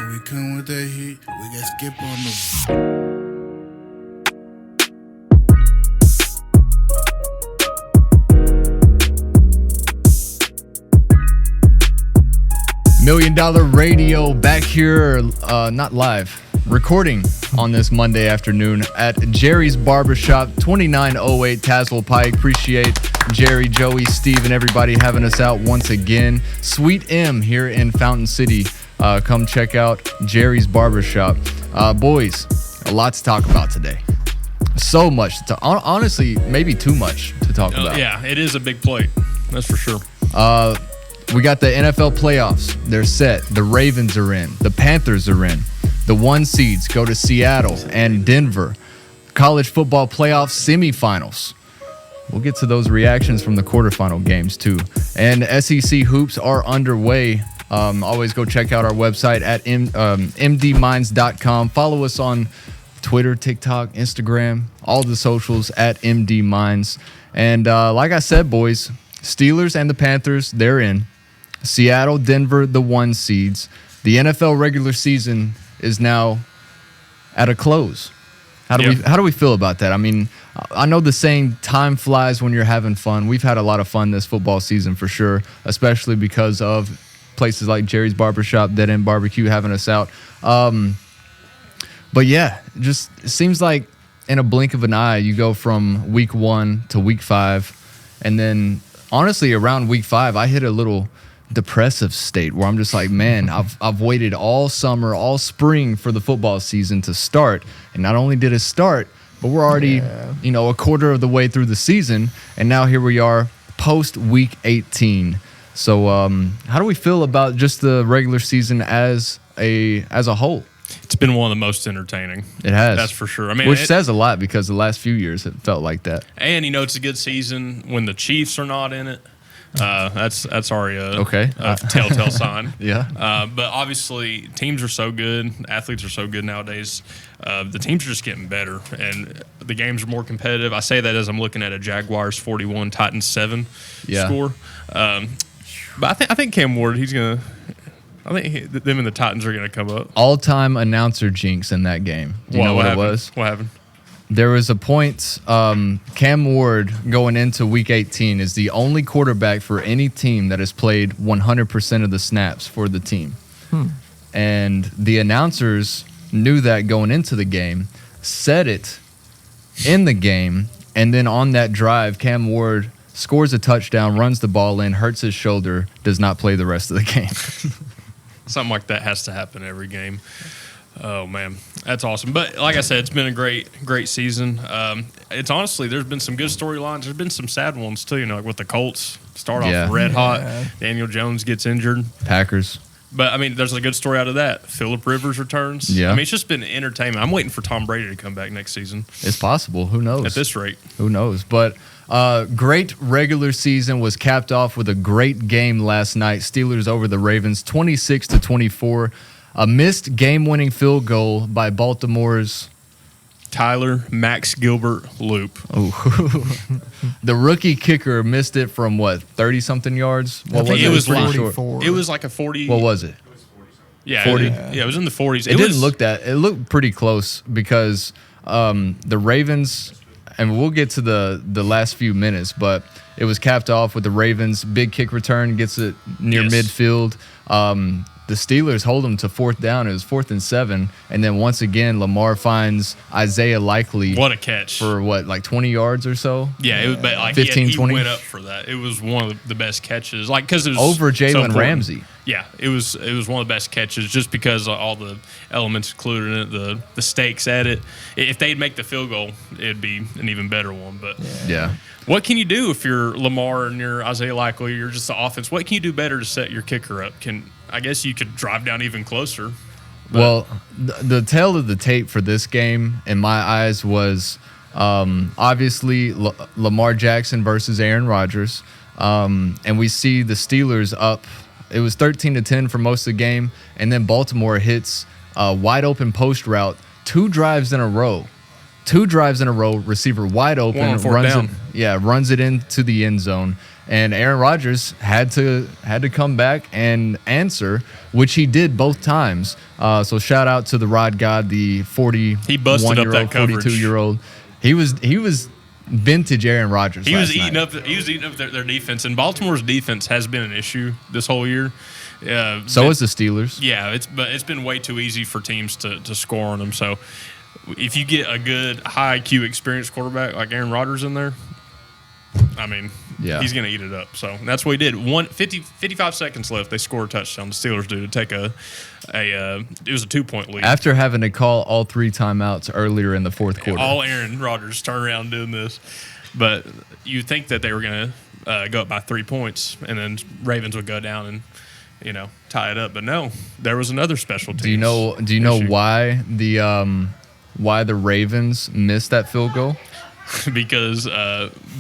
When we come with that heat, we got skip on the. $1 Million Radio back here, not live, recording on this Monday afternoon at Jerry's Barbershop, 2908 Tazewell Pike. Appreciate Jerry, Joey, Steve, and everybody having us out once again. Sweet M here in Fountain City. Come check out Jerry's Barbershop. Boys, a lot to talk about today. So much to honestly, maybe too much to talk about. Yeah, it is a big plate. That's for sure. We got the NFL playoffs. They're set. The Ravens are in. The Panthers are in. The 1 seeds go to Seattle and Denver. College football playoff semifinals. We'll get to those reactions from the quarterfinal games too. And SEC hoops are underway. Always go check out our website at mdminds.com. Follow us on Twitter, TikTok, Instagram, all the socials at mdminds. And like I said, boys, Steelers and the Panthers, they're in. Seattle, Denver, the 1 seeds. The NFL regular season is now at a close. How do we feel about that? I mean, I know the saying, time flies when you're having fun. We've had a lot of fun this football season for sure, especially because of places like Jerry's Barbershop, Dead End Barbecue having us out. But yeah, just it seems like in a blink of an eye, you go from week 1 to week 5. And then honestly, around week 5, I hit a little depressive state where I'm just like, man, I've waited all summer, all spring for the football season to start. And not only did it start, but we're already, a quarter of the way through the season. And now here we are post week 18. So how do we feel about just the regular season as a whole? It's been one of the most entertaining. It has. That's for sure. I mean, which says a lot because the last few years it felt like that. And it's a good season when the Chiefs are not in it. That's already a telltale sign. Yeah. But obviously, teams are so good. Athletes are so good nowadays. The teams are just getting better, and the games are more competitive. I say that as I'm looking at a Jaguars 41, Titans 7 score. But I think Cam Ward, them and the Titans are going to come up. All-time announcer jinx in that game. Do you know what it was? What happened? There was a point, Cam Ward going into Week 18 is the only quarterback for any team that has played 100% of the snaps for the team. And the announcers knew that going into the game, said it in the game, and then on that drive, Cam Ward scores a touchdown, runs the ball in, hurts his shoulder, does not play the rest of the game. Something like that has to happen every game. Oh, man. That's awesome. But like I said, it's been a great season. It's honestly, there's been some good storylines. There's been some sad ones, too, like with the Colts. Start off red hot. Daniel Jones gets injured. Packers. But, I mean, there's a good story out of that. Phillip Rivers returns. Yeah. I mean, it's just been entertainment. I'm waiting for Tom Brady to come back next season. It's possible. Who knows? At this rate. Who knows? But great regular season was capped off with a great game last night. Steelers over the Ravens, 26-24. A missed game-winning field goal by Baltimore's Tyler Max Gilbert Loop. The rookie kicker missed it from 30-something yards. What was it? It was like 44. It was like a 40. What was it? Yeah, 40. It was in the 40s. It didn't look that. It looked pretty close because the Ravens, and we'll get to the last few minutes, but it was capped off with the Ravens big kick return, gets it near midfield. The Steelers hold them to 4th down. It was 4th and 7. And then once again, Lamar finds Isaiah Likely. What a catch. For 20 yards or so? Yeah, it was 15, 20. He went up for that. It was one of the best catches. Because it was over Jalen Ramsey. Yeah, it was one of the best catches just because of all the elements included in it, the stakes at it. If they'd make the field goal, it'd be an even better one. But yeah. What can you do if you're Lamar and you're Isaiah Likely, you're just the offense? What can you do better to set your kicker up? I guess you could drive down even closer. Well, the tale of the tape for this game, in my eyes, was obviously Lamar Jackson versus Aaron Rodgers. And we see the Steelers up. It was 13-10 for most of the game. And then Baltimore hits a wide open post route 2 drives in a row. 2 drives in a row, receiver wide open, runs it into the end zone. And Aaron Rodgers had to come back and answer, which he did both times. So shout out to the Rod God, the 41-year-old, 42-year-old. He was vintage Aaron Rodgers. He was eating up their defense, and Baltimore's defense has been an issue this whole year. So is the Steelers. Yeah, it's been way too easy for teams to score on them. So if you get a good high IQ experienced quarterback like Aaron Rodgers in there, I mean, he's going to eat it up. So that's what he did. 55 seconds left. They scored a touchdown. The Steelers do to take it was a 2-point lead. After having to call all 3 timeouts earlier in the fourth quarter. All Aaron Rodgers turned around doing this. But you think that they were going to go up by 3 points, and then Ravens would go down and, tie it up. But no, there was another special team. Do you know why the Ravens missed that field goal? Because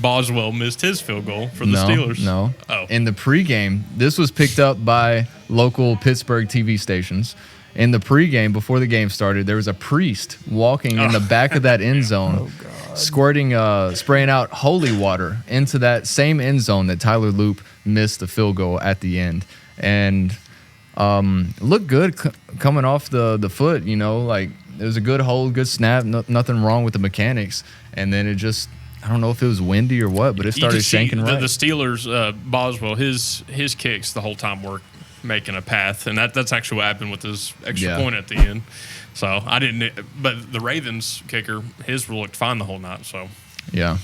Boswell missed his field goal for the Steelers. No. Oh. In the pregame, this was picked up by local Pittsburgh TV stations. In the pregame, before the game started, there was a priest walking in the back of that end zone, spraying out holy water into that same end zone that Tyler Loop missed the field goal at the end. And looked good coming off the foot, like it was a good hold, good snap, nothing wrong with the mechanics. And then it just, I don't know if it was windy or what, but it started shanking right. The Steelers, Boswell, his kicks the whole time were making a path, and that's actually what happened with his extra point at the end. So but the Ravens kicker, his looked fine the whole night. So yeah.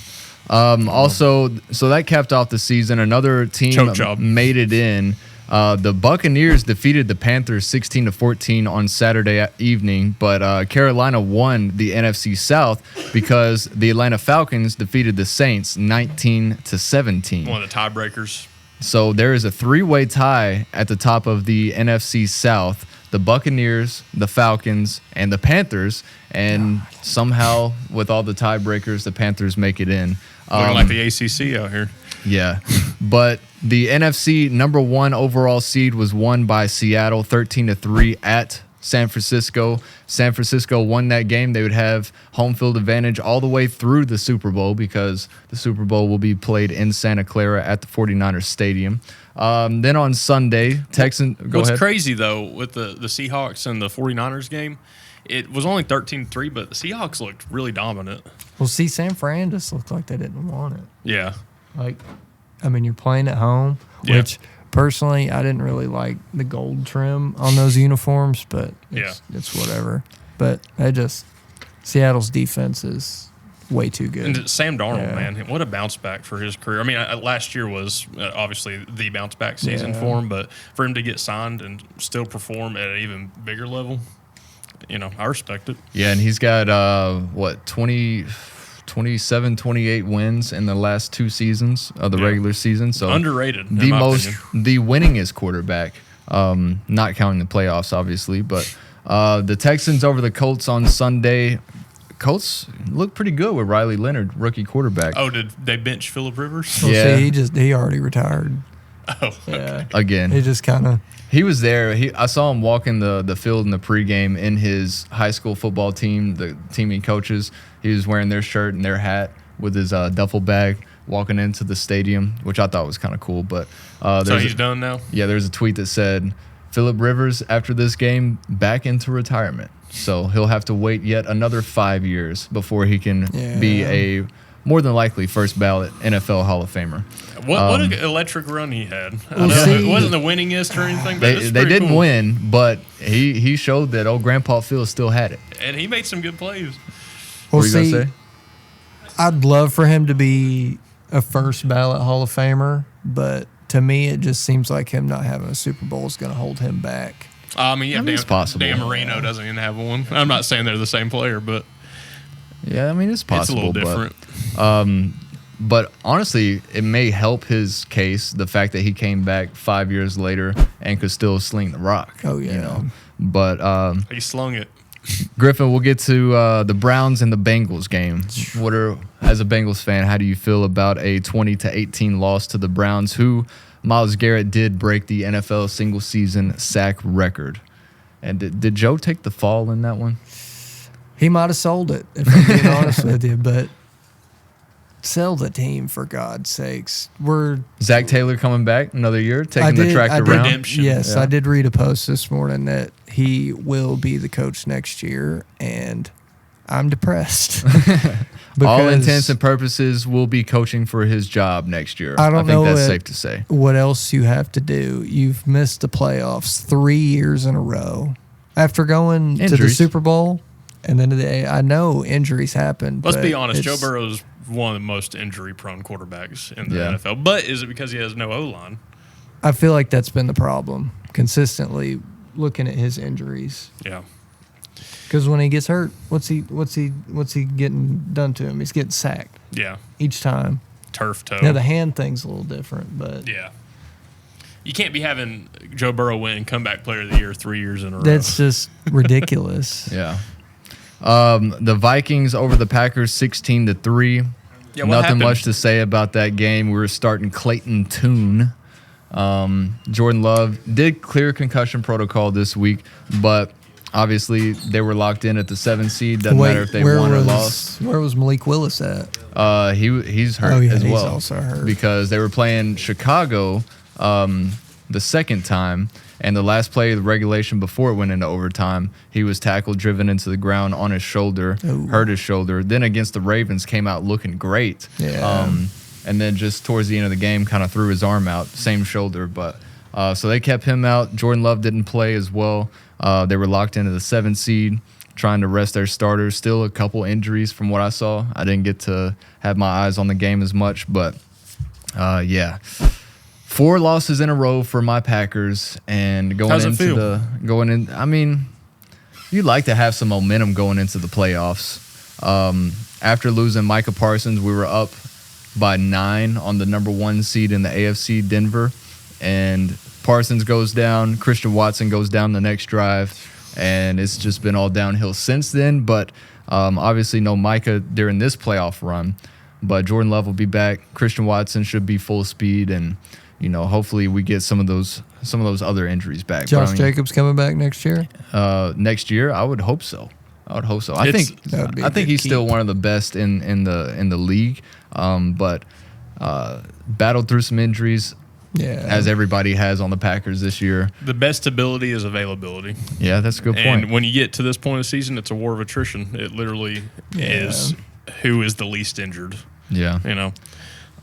Also, so that capped off the season. Another team made it in. The Buccaneers defeated the Panthers 16-14 on Saturday evening, but Carolina won the NFC South because the Atlanta Falcons defeated the Saints 19-17. One of the tiebreakers. So there is a 3-way tie at the top of the NFC South. The Buccaneers, the Falcons, and the Panthers, and somehow with all the tiebreakers, the Panthers make it in. Looking like the ACC out here. Yeah, but the NFC number 1 overall seed was won by Seattle 13-3 at San Francisco. San Francisco won that game. They would have home field advantage all the way through the Super Bowl because the Super Bowl will be played in Santa Clara at the 49ers Stadium. Then on Sunday, Texans. What's crazy, though, with the Seahawks and the 49ers game, it was only 13-3, but the Seahawks looked really dominant. Well, see, San Fran just looked like they didn't want it. Yeah. You're playing at home, which personally I didn't really like the gold trim on those uniforms, but it's whatever. But Seattle's defense is way too good. And Sam Darnold, man, what a bounce back for his career. I mean, last year was obviously the bounce back season for him, but for him to get signed and still perform at an even bigger level, I respect it. Yeah, and he's got 27, 28 wins in the last 2 seasons of the regular season. So underrated. The winningest quarterback, not counting the playoffs, obviously. But the Texans over the Colts on Sunday. Colts look pretty good with Riley Leonard, rookie quarterback. Oh, did they bench Phillip Rivers? Well, see, he already retired. Oh, okay. Again. He just kind of. He was there. I saw him walking the field in the pregame in his high school football team, the team he coaches. He was wearing their shirt and their hat with his duffel bag walking into the stadium, which I thought was kind of cool. But so he's done now? Yeah, there's a tweet that said, Phillip Rivers, after this game, back into retirement. So he'll have to wait yet another 5 years before he can be a more than likely first ballot NFL Hall of Famer. What an electric run he had. It wasn't the winningest or anything, but they didn't win, but he showed that old Grandpa Phil still had it. And he made some good plays. Well, see, I'd love for him to be a first ballot Hall of Famer, but to me, it just seems like him not having a Super Bowl is going to hold him back. It's possible. Dan Marino doesn't even have one. I'm not saying they're the same player, but yeah, it's possible. It's a little different. But honestly, it may help his case the fact that he came back 5 years later and could still sling the rock. Oh yeah, But he slung it. Griffin, we'll get to the Browns and the Bengals game. As a Bengals fan, how do you feel about a 20-18 loss to the Browns, who Myles Garrett did break the NFL single-season sack record? And did Joe take the fall in that one? He might have sold it, if I'm being honest with you. But sell the team for God's sakes. Zach Taylor coming back another year, taking the tractor around. Redemption. Yes, I did read a post this morning that he will be the coach next year, and I'm depressed. All intents and purposes will be coaching for his job next year. I think that's safe to say. What else you have to do? You've missed the playoffs 3 years in a row after going to the Super Bowl. And then I know injuries happen. Let's be honest. Joe Burrow's one of the most injury-prone quarterbacks in the NFL. But is it because he has no O-line? I feel like that's been the problem. Consistently looking at his injuries. Yeah. Because when he gets hurt, what's he getting done to him? He's getting sacked. Yeah. Each time. Turf toe. Now the hand thing's a little different, but yeah. You can't be having Joe Burrow win comeback player of the year 3 years in a row. That's just ridiculous. Yeah. The Vikings over the Packers 16-3. Yeah, Nothing much to say about that game. We were starting Clayton Tune. Jordan Love did clear concussion protocol this week, but obviously they were locked in at the 7th seed. Doesn't matter if they won or lost. Where was Malik Willis at? He's hurt as well. He's also hurt. Because they were playing Chicago the second time, and the last play of the regulation before it went into overtime, he was tackled, driven into the ground on his shoulder, hurt his shoulder. Then against the Ravens, came out looking great. Yeah. And then just towards the end of the game, kind of threw his arm out, same shoulder. But so they kept him out. Jordan Love didn't play as well. They were locked into the 7th seed, trying to rest their starters. Still a couple injuries from what I saw. I didn't get to have my eyes on the game as much, but yeah. 4 losses in a row for my Packers, and I mean, you'd like to have some momentum going into the playoffs. After losing Micah Parsons, we were up by 9 on the number 1 seed in the AFC, Denver, and Parsons goes down, Christian Watson goes down the next drive, and it's just been all downhill since then. But obviously no Micah during this playoff run, but Jordan Love will be back. Christian Watson should be full speed, and hopefully we get some of those other injuries back. Josh Jacobs coming back next year? Next year, I would hope so. I think he's still one of the best in the league. But battled through some injuries, as everybody has on the Packers this year. The best ability is availability. Yeah, that's a good point. And when you get to this point of the season, it's a war of attrition. It literally is who is the least injured. Yeah.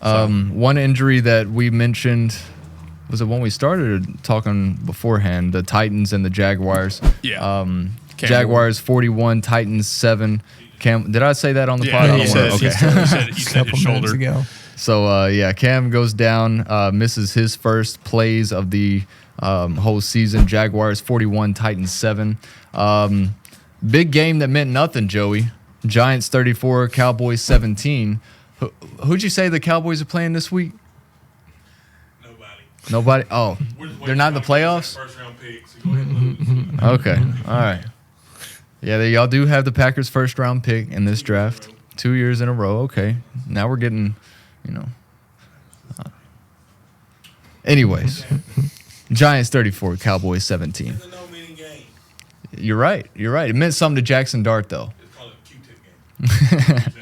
So. One injury that we mentioned, was it when we started talking beforehand, the Titans and the Jaguars. Yeah. Jaguars 41, Titans 7. Cam, did I say that on the pod? You said his shoulder. Ago. So, Cam goes down, misses his first plays of the whole season. Jaguars 41, Titans 7. Big game that meant nothing, Joey. Giants 34, Cowboys 17. Who'd you say the Cowboys are playing this week? Nobody? Oh, they're not in the playoffs? First-round pick, so go ahead and lose. Okay, all right. Yeah, y'all do have the Packers' first-round pick in this draft. 2 years in a row. Okay, now we're getting, anyways, Giants 34, Cowboys 17. It's a no-meaning game. You're right. It meant something to Jackson Dart, though. It's called a Q-tip game.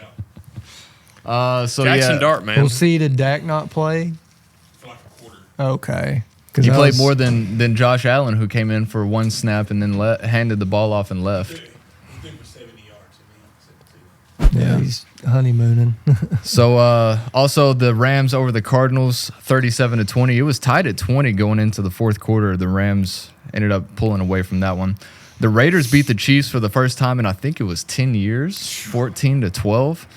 Jackson Dart, man. We'll see. Did Dak not play? For like a quarter. Okay. He played more than Josh Allen, who came in for one snap and then handed the ball off and left. He's good for 70 yards. Yeah, he's honeymooning. So also the Rams over the Cardinals, 37-20. It was tied at 20 going into the fourth quarter. The Rams ended up pulling away from that one. The Raiders beat the Chiefs for the first time in I think it was 10 years, 14-12.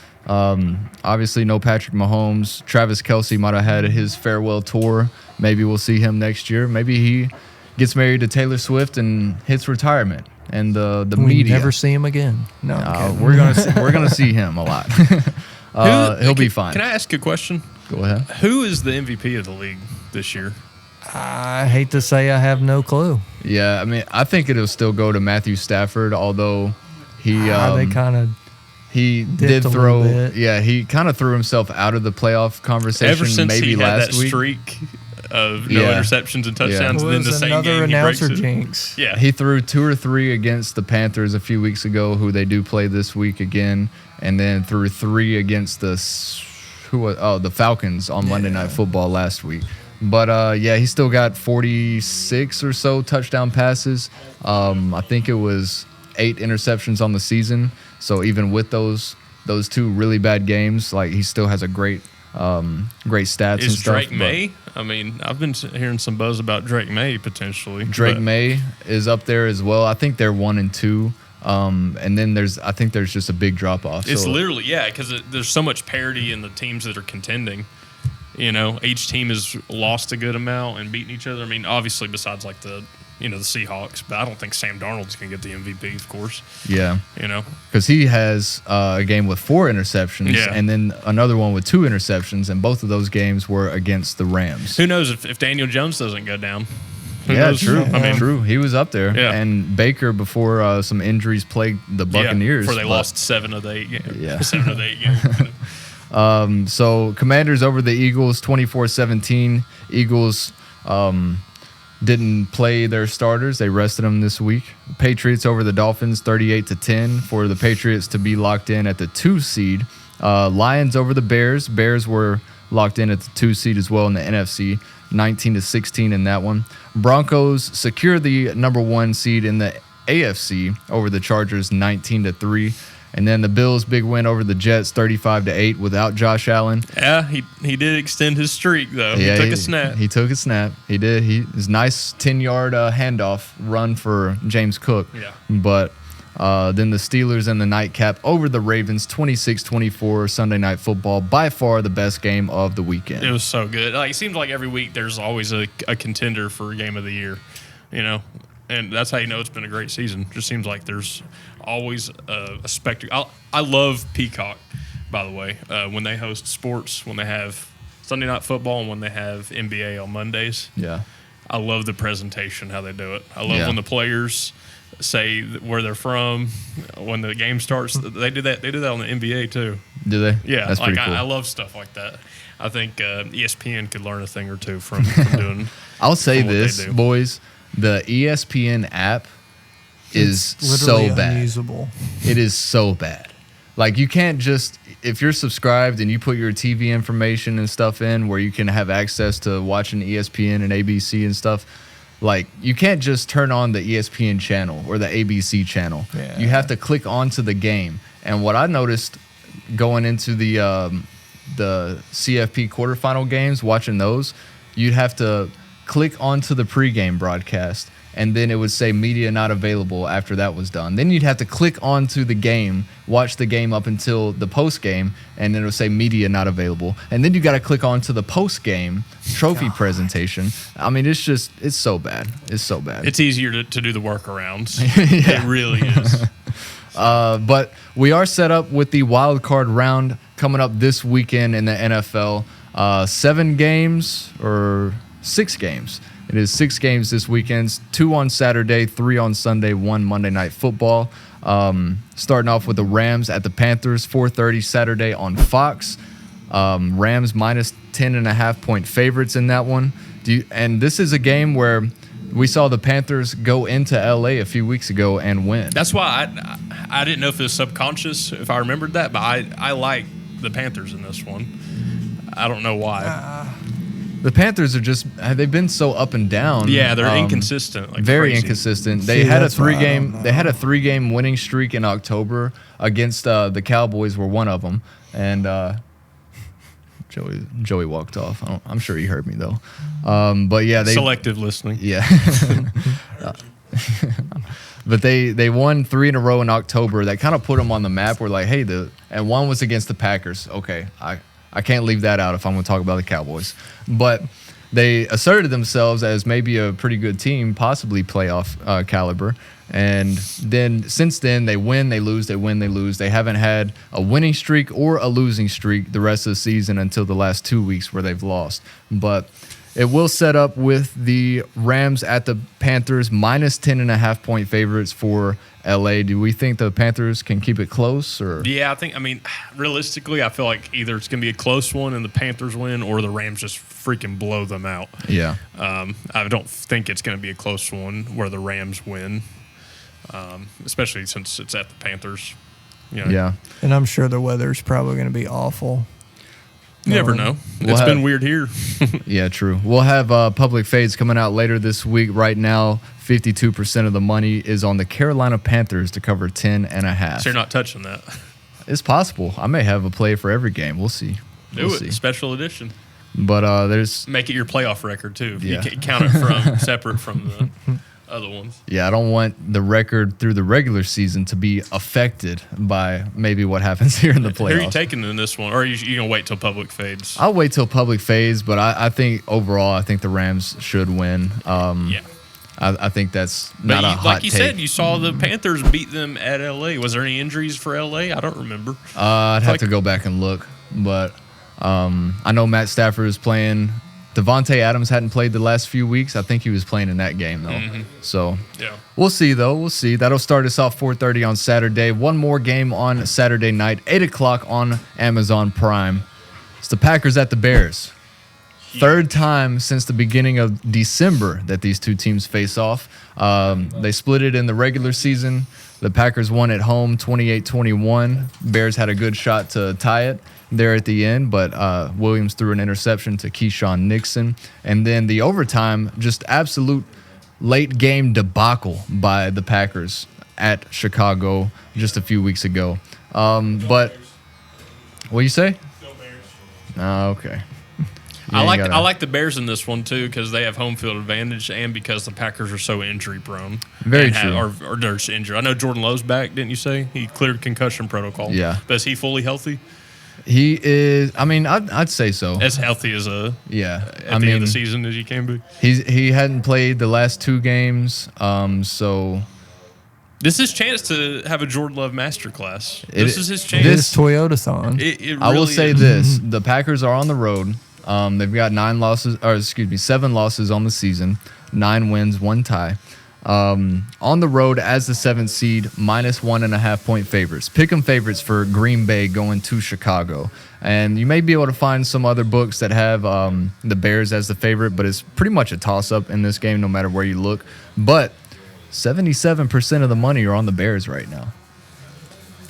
Obviously no Patrick Mahomes. Travis Kelce might have had his farewell tour. Maybe we'll see him next year. Maybe he gets married to Taylor Swift and hits retirement. And the media never see him again. No, we're gonna see him a lot. He'll be fine. Can I ask a question? Go ahead. Who is the MVP of the league this year? I hate to say I have no clue. Yeah, I mean, I think it'll still go to Matthew Stafford, although he they kind of he did throw. Yeah, he kind of threw himself out of the playoff conversation. Ever since maybe he had last that week. Streak of no interceptions and touchdowns, and then the same another game announcer he breaks it. jinx. Yeah, he threw 2 or 3 against the Panthers a few weeks ago, who they do play this week again, and then threw 3 against the who was the Falcons on Monday Night Football last week. But he still got 46 or so touchdown passes. I think it was 8 interceptions on the season. So even with those 2 really bad games, like he still has a great stats and stuff. Is Drake May? I mean, I've been hearing some buzz about Drake May potentially. Drake May is up there as well. I think they're 1 and 2. And then I think there's just a big drop off. It's literally, because there's so much parity in the teams that are contending. You know, each team has lost a good amount and beaten each other. I mean, obviously, besides like the Seahawks, but I don't think Sam Darnold's going to get the MVP, of course. Yeah. You know, because he has a game with 4 interceptions and then another one with 2 interceptions, and both of those games were against the Rams. Who knows if Daniel Jones doesn't go down? True. I mean, true. He was up there. Yeah. And Baker, before some injuries plagued the Buccaneers. Before they lost 7 of the 8 games. Yeah. 7 of the 8 games. So Commanders over the Eagles 24-17. Eagles didn't play their starters. They rested them this week. Patriots over the Dolphins 38-10 for the Patriots to be locked in at the 2 seed. Lions over the Bears. Bears were locked in at the 2 seed as well in the NFC. 19-16 in that one. Broncos secure the number 1 seed in the AFC over the Chargers 19-3. And then the Bills' big win over the Jets 35-8 without Josh Allen. Yeah, he did extend his streak though. Yeah, he took a snap. He took a snap. He did. His nice 10-yard handoff run for James Cook. Yeah. But then the Steelers and the nightcap over the Ravens 26-24 Sunday Night Football. By far the best game of the weekend. It was so good. Like, it seems like every week there's always a contender for Game of the Year, you know? And that's how you know it's been a great season. Just seems like there's always a spectacle. I love Peacock, by the way, when they host sports, when they have Sunday Night Football and when they have NBA on Mondays. Yeah. I love the presentation, how they do it. I love when the players say where they're from when the game starts. They do that. They do that on the NBA too. Do they? Yeah, that's pretty cool. I love stuff like that. I think ESPN could learn a thing or two from doing. I'll say this, boys: the ESPN app is so bad. Unusable. It is so bad. Like, you can't just, if you're subscribed and you put your TV information and stuff in where you can have access to watching ESPN and ABC and stuff, like, you can't just turn on the ESPN channel or the ABC channel. Yeah. You have to click onto the game. And what I noticed going into the CFP quarterfinal games, watching those, you'd have to click onto the pregame broadcast, and then it would say media not available after that was done. Then you'd have to click onto the game, watch the game up until the post game, and then it would say media not available. And then you got to click onto the post game trophy presentation. I mean, it's so bad. It's so bad. It's easier to do the workarounds. It really is. But we are set up with the wild card round coming up this weekend in the NFL. 7 games or 6 games. It is 6 games this weekend, 2 on Saturday, 3 on Sunday, 1 Monday Night Football. Starting off with the Rams at the Panthers, 4:30 Saturday on Fox. Rams minus 10.5 point favorites in that one. And this is a game where we saw the Panthers go into LA a few weeks ago and win. That's why I didn't know if it was subconscious, if I remembered that, but I like the Panthers in this one. I don't know why. The Panthers they've been so up and down. Yeah, they're inconsistent. Like very crazy. Inconsistent. They had a 3-game winning streak in October against the Cowboys were one of them. And Joey walked off. I'm sure he heard me though. But yeah, selective listening. Yeah. But they won 3 in a row in October. That kind of put them on the map. We're like, hey, and one was against the Packers. Okay, I can't leave that out if I'm going to talk about the Cowboys. But they asserted themselves as maybe a pretty good team, possibly playoff caliber. And then since then, they win, they lose, they win, they lose. They haven't had a winning streak or a losing streak the rest of the season until the last 2 weeks where they've lost. But it will set up with the Rams at the Panthers, minus 10.5 point favorites for LA. Do we think the Panthers can keep it close? Or? Yeah, realistically, I feel like either it's going to be a close one and the Panthers win, or the Rams just freaking blow them out. Yeah. I don't think it's going to be a close one where the Rams win, especially since it's at the Panthers. You know. Yeah. And I'm sure the weather's probably going to be awful. You never know. We'll It's been weird here. Yeah, true. We'll have public fades coming out later this week. Right now, 52% of the money is on the Carolina Panthers to cover 10.5. So you're not touching that. It's possible. I may have a play for every game. We'll see. Do it. Special edition. But there's make it your playoff record too. Yeah. You count it from separate from the other ones. Yeah, I don't want the record through the regular season to be affected by maybe what happens here in the playoffs. Who are you taking in this one, or are you going to wait till public fades? I'll wait till public fades, but I think overall, I think the Rams should win. Yeah. I think that's not a hot like you take. said, you saw the Panthers beat them at L.A. Was there any injuries for L.A.? I don't remember. I'd have to go back and look, but I know Matt Stafford is playing. Devontae Adams hadn't played the last few weeks. I think he was playing in that game, though. Mm-hmm. So Yeah. we'll see, though. We'll see. That'll start us off 4:30 on Saturday. One more game on Saturday night, 8 o'clock on Amazon Prime. It's the Packers at the Bears. Third time since the beginning of December that these two teams face off. They split it in the regular season. The Packers won at home 28-21. Bears had a good shot to tie it there at the end, but Williams threw an interception to Keyshawn Nixon. And then the overtime, just absolute late game debacle by the Packers at Chicago just a few weeks ago. But what do you say? Go Bears. Oh, okay. I like the Bears in this one too because they have home field advantage and because the Packers are so injury prone. Very true. Or they're injured. I know Jordan Lowe's back, didn't you say? He cleared concussion protocol. Yeah. But is he fully healthy? He is. I mean, I'd say so. As healthy as Yeah. at the end of the season as you can be. He hadn't played the last two games. So This is his chance to have a Jordan Love masterclass. This is his chance. This Toyota-thon. It really I will say is. this: the Packers are on the road. They've got 7 losses on the season, 9 wins, 1 tie. On the road as the 7th seed, -1.5 point favorites. Pick 'em favorites for Green Bay going to Chicago. And you may be able to find some other books that have the Bears as the favorite, but it's pretty much a toss-up in this game no matter where you look. But 77% of the money are on the Bears right now.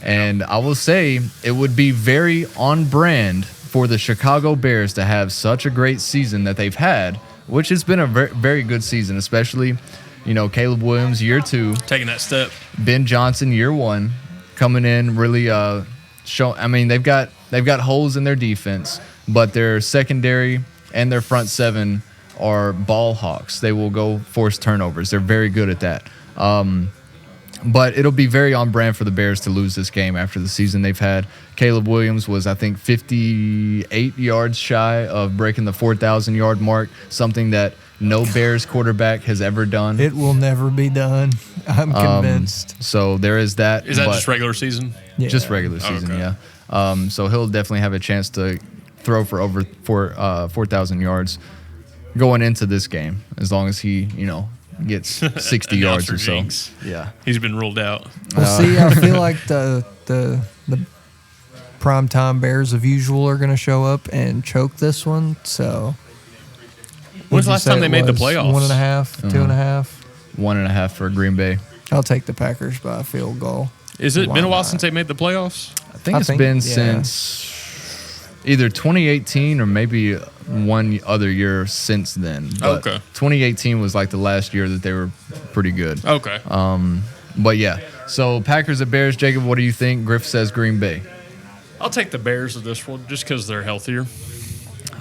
And I will say it would be very on brand for the Chicago Bears to have such a great season that they've had, which has been a very, very good season, especially, Caleb Williams, year 2. Taking that step. Ben Johnson, year 1, coming in really they've got holes in their defense, but their secondary and their front 7 are ball hawks. They will go force turnovers. They're very good at that. But it'll be very on brand for the Bears to lose this game after the season they've had. Caleb Williams was, I think, 58 yards shy of breaking the 4,000-yard mark, something that no Bears quarterback has ever done. It will never be done. I'm convinced. So there is that. Is that just regular season? Yeah. Just regular season, Okay. yeah. So he'll definitely have a chance to throw for over 4,000 yards going into this game, as long as he, gets 60 yards or so. Jinx. Yeah. He's been ruled out. Well, see, I feel like the primetime Bears of usual are going to show up and choke this one. So, When's the last time they made the playoffs? 1.5, 2.5. 1.5 for Green Bay. I'll take the Packers by a field goal. Is it Why been a while not? since they made the playoffs? I think it's been since either 2018 or maybe one other year since then. But Okay. 2018 was like the last year that they were pretty good. Okay. But yeah, so Packers at Bears. Jacob, what do you think? Griff says Green Bay. I'll take the Bears of this one just because they're healthier.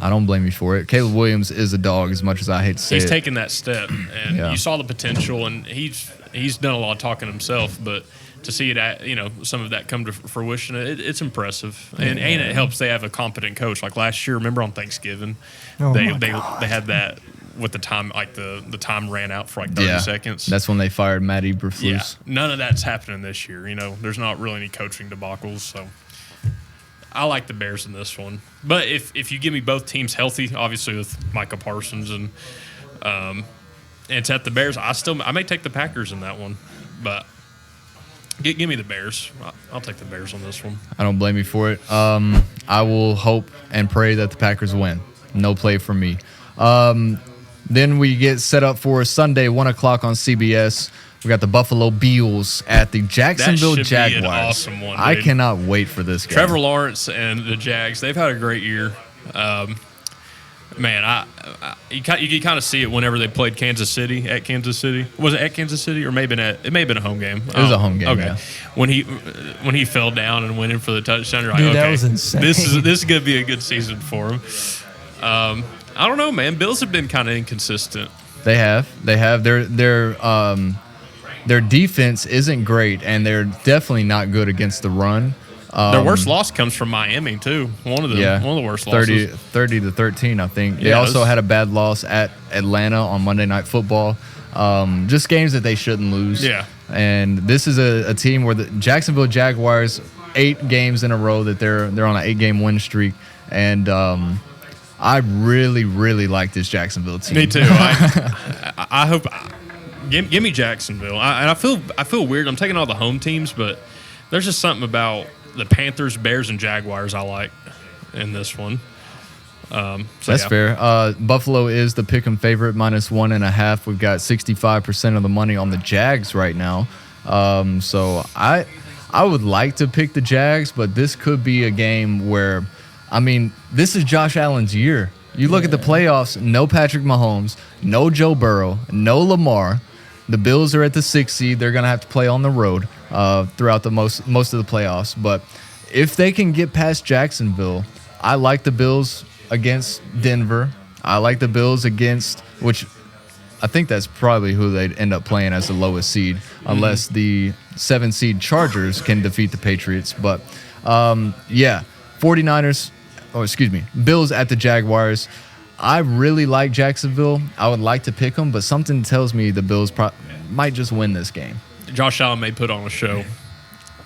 I don't blame you for it. Caleb Williams is a dog, as much as I hate to say He's it. taken that step, and Yeah. you saw the potential, and he's done a lot of talking himself, but to see it, some of that come to fruition, it's impressive, and it helps. They have a competent coach. Like last year, remember on Thanksgiving, they had that with the time, like the time ran out for like 30 seconds. That's when they fired Matt Yeah, Eberflus. none of that's happening this year. There's not really any coaching debacles, so I like the Bears in this one. But if you give me both teams healthy, obviously with Micah Parsons and it's at the Bears, I may take the Packers in that one, but give me the Bears. I'll take the Bears on this one. I don't blame you for it. I will hope and pray that the Packers win. No play from me. Then we get set up for Sunday, 1 o'clock on CBS. We got the Buffalo Bills at the Jacksonville That should Jaguars. be an awesome one, I dude. cannot wait for this game. Trevor Lawrence and the Jags, they've had a great year. Man, you kind of see it whenever they played Kansas City at Kansas City. Was it at Kansas City or it may have been a home game? It was a home game. Okay, yeah. when he fell down and went in for the touchdown, you're like, Dude, okay, that was insane. this is gonna be a good season for him. I don't know, man. Bills have been kind of inconsistent. They have. Their defense isn't great, and they're definitely not good against the run. Their worst loss comes from Miami too. One of the worst losses. 30-13, I think. They Yeah, also had a bad loss at Atlanta on Monday Night Football. Just games that they shouldn't lose. Yeah. And this is a team where the Jacksonville Jaguars 8 games in a row that they're on an 8-game win streak, and I really like this Jacksonville team. Me too. I hope. Give me Jacksonville. I feel weird. I'm taking all the home teams, but there's just something about the Panthers, Bears, and Jaguars I like in this one. That's fair. Buffalo is the pick'em favorite, -1.5. We've got 65% of the money on the Jags right now. So I would like to pick the Jags, but this could be a game where, I mean, this is Josh Allen's year. You look at the playoffs, no Patrick Mahomes, no Joe Burrow, no Lamar. The Bills are at the 6th seed. They're going to have to play on the road throughout the most of the playoffs. But if they can get past Jacksonville, I like the Bills against Denver. I like the Bills against, which I think that's probably who they'd end up playing as the lowest seed, unless the 7th seed Chargers can defeat the Patriots. But, 49ers, Bills at the Jaguars. I really like Jacksonville. I would like to pick them, but something tells me the Bills might just win this game. Josh Allen may put on a show.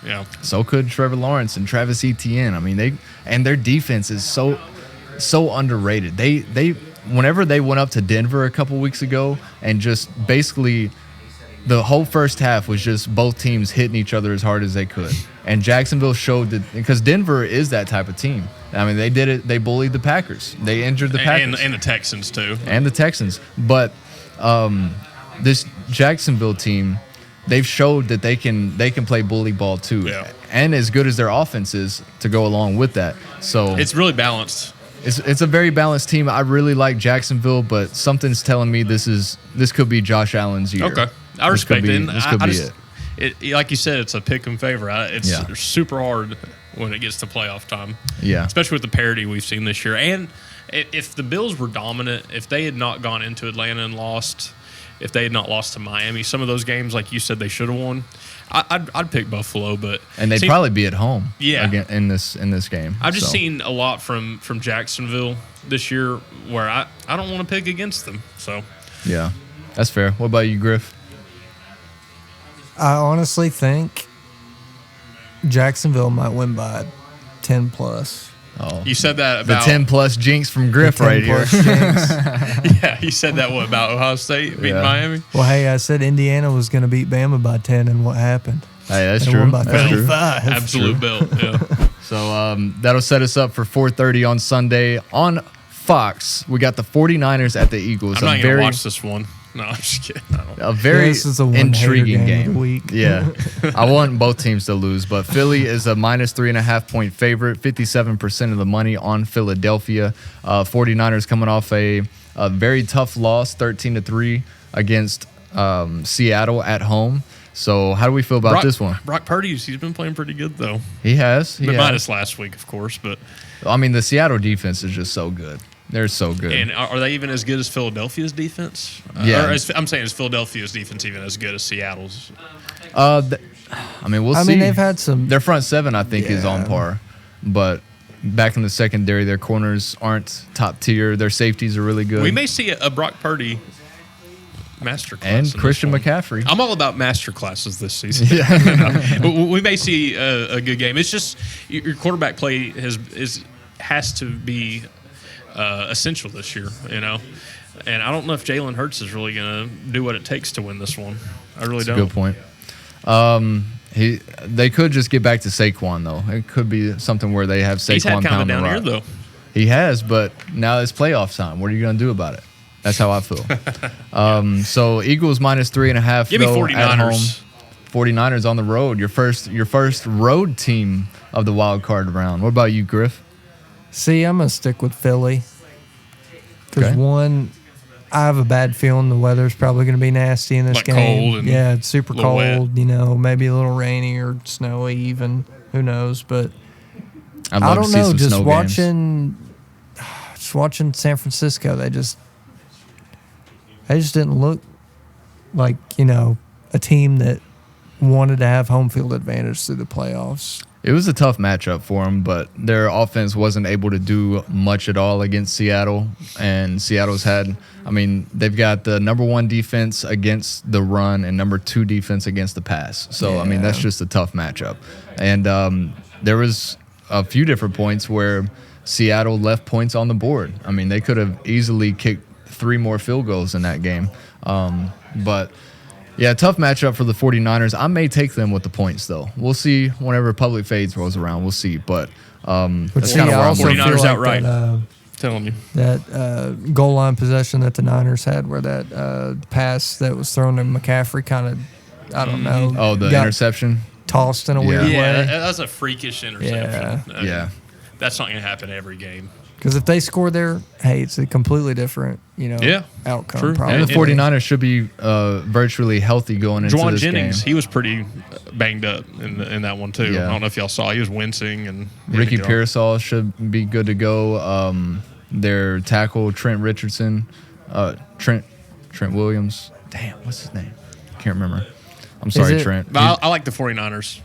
Yeah. So could Trevor Lawrence and Travis Etienne. I mean, their defense is so underrated. They whenever they went up to Denver a couple weeks ago and just basically the whole first half was just both teams hitting each other as hard as they could. And Jacksonville showed that, because Denver is that type of team. I mean, they did it. They bullied the Packers. They injured the Packers. And the Texans, too. And the Texans. But this Jacksonville team, they've showed that they can play bully ball, too. Yeah. And as good as their offense is to go along with that. So it's really balanced. It's a very balanced team. I really like Jacksonville, but something's telling me this could be Josh Allen's year. Okay. I respect it. This could be it. Like you said, it's a pick 'em favorite. It's super hard when it gets to playoff time. Yeah. Especially with the parity we've seen this year. And if the Bills were dominant, if they had not gone into Atlanta and lost, if they had not lost to Miami, some of those games, like you said, they should have won. I'd pick Buffalo, and they'd probably be at home. Yeah. Again, in this game. I've just seen a lot from Jacksonville this year where I don't want to pick against them. So yeah, that's fair. What about you, Griff? I honestly think Jacksonville might win by 10 plus. Oh, you said that the about 10 plus jinx from Griff right here. Yeah, you said that about Ohio State beating Miami. Well, hey, I said Indiana was going to beat Bama by 10, and what happened? Hey, that's They true. won by That's true. 35. Absolute belt. Yeah. So that'll set us up for 4:30 on Sunday on Fox. We got the 49ers at the Eagles. I'm not going to watch this one. No, I'm just kidding. A very This is a intriguing game of game. the week. Yeah. I want both teams to lose, but Philly is a -3.5 point favorite, 57% of the money on Philadelphia. 49ers coming off a very tough loss, 13-3 against Seattle at home. So how do we feel about this one? Brock Purdy, he's been playing pretty good, though. He has. Minus last week, of course. But I mean, the Seattle defense is just so good. They're so good. And are they even as good as Philadelphia's defense? Yeah. I'm saying, is Philadelphia's defense even as good as Seattle's? I mean, we'll see. I mean, they've had some. Their front seven, I think, is on Yeah. par. But back in the secondary, their corners aren't top tier. Their safeties are really good. We may see a Brock Purdy masterclass. And Christian McCaffrey. I'm all about masterclasses this season. We may see a good game. It's just your quarterback play has to be essential this year, you know. And I don't know if Jalen Hurts is really going to do what it takes to win this one. I really don't. Good point. They could just get back to Saquon, though. It could be something where they have Saquon He's had kind of pound the down here, rock. though. He has, but now it's playoff time. What are you going to do about it? That's how I feel. So Eagles -3.5. Give me though, at home. 49ers. 49ers on the road. Your first road team of the wild card round. What about you, Griff? See, I'm going to stick with Philly. Because Okay. one, I have a bad feeling the weather's probably going to be nasty in this Like game. cold and yeah, it's super a little cold. wet. Maybe a little rainy or snowy even. Who knows? But I'd I love don't to see know. some Just snow games. watching San Francisco, they just didn't look like a team that wanted to have home field advantage through the playoffs. It was a tough matchup for them, but their offense wasn't able to do much at all against Seattle. And Seattle's they've got the number 1 defense against the run and number 2 defense against the pass. So, that's just a tough matchup. And there was a few different points where Seattle left points on the board. They could have easily kicked 3 more field goals in that game. But yeah, tough matchup for the 49ers. I may take them with the points, though. We'll see whenever public fades rolls around. We'll see. But that's kind of where I'm also going. feel 49ers like outright. that, Telling you. that goal line possession that the Niners had, where that pass that was thrown to McCaffrey kind of, I don't know. Oh, the got interception? tossed in a weird Yeah, way. that's a freakish interception. Yeah. That's not going to happen every game. Because if they score there, hey, it's a completely different, outcome. True. Probably. And the 49ers should be virtually healthy going into Juwan this Jennings, game. he was pretty banged up in that one, too. Yeah. I don't know if y'all saw. He was wincing. And Ricky Pearsall should be good to go. Their tackle, Trent Richardson, Trent Williams. Damn, what's his name? Can't remember. I'm sorry, Trent. But I like the 49ers.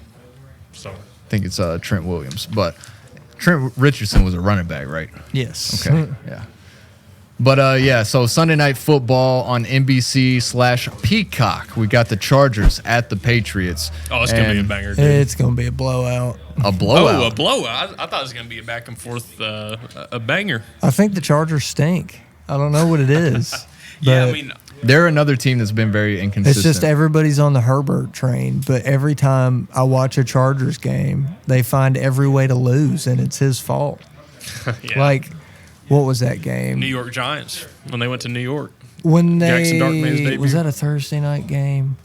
So I think it's Trent Williams. But Trent Richardson was a running back, right? Yes. Okay, yeah. But, so Sunday Night Football on NBC/Peacock. We got the Chargers at the Patriots. Oh, it's going to be a And banger, dude. It's going to be a blowout. A blowout. Oh, a blowout. I thought it was going to be a back and forth, a banger. I think the Chargers stink. I don't know what it is. Yeah, but I mean, They're another team that's been very inconsistent. it's just everybody's on the Herbert train. But every time I watch a Chargers game, they find every way to lose, and it's his fault. yeah. Like, what was that game? New York Giants when they went to New York. When Jackson Dart made his they debut. was that a Thursday night game?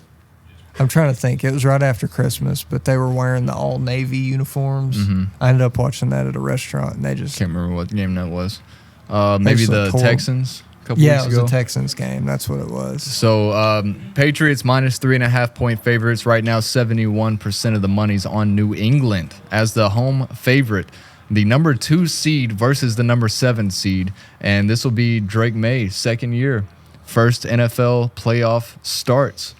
I'm trying to think. It was right after Christmas, but they were wearing the all navy uniforms. I ended up watching that at a restaurant, and they just Can't remember what game that was. Maybe just the looked horrible. Texans a couple yeah, weeks it was ago. a Texans game. That's what it was. So Patriots minus 3.5 point favorites right now. 71% of the money's on New England as the home favorite. The number 2 seed versus the number 7 seed, and this will be Drake May's second year, first NFL playoff starts.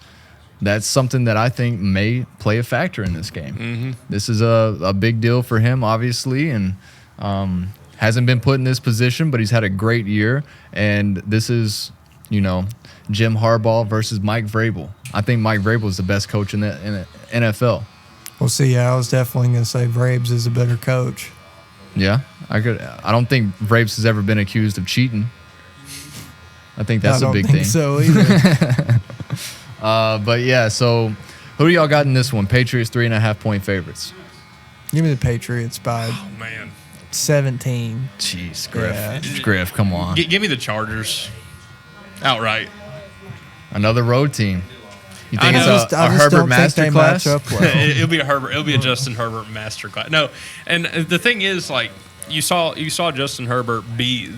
That's something that I think may play a factor in this game. This is a big deal for him, obviously, and hasn't been put in this position, but he's had a great year. And this is, Jim Harbaugh versus Mike Vrabel. I think Mike Vrabel is the best coach in the NFL. We'll see. Yeah, I was definitely going to say Vrabes is a better coach. Yeah, I don't think Vrabes has ever been accused of cheating. I think that's a big I don't thing. think so either. But yeah, so who do y'all got in this one? Patriots 3.5 point favorites. Give me the Patriots by Oh, man. 17. Jeez, Griff. Yeah. Griff, come on. Give me the Chargers outright. Another road team. You I think know. it's a I just Herbert don't think they match masterclass? up well. It'll be a Herbert. It'll be a Justin Herbert masterclass. No, and the thing is, like you saw Justin Herbert beat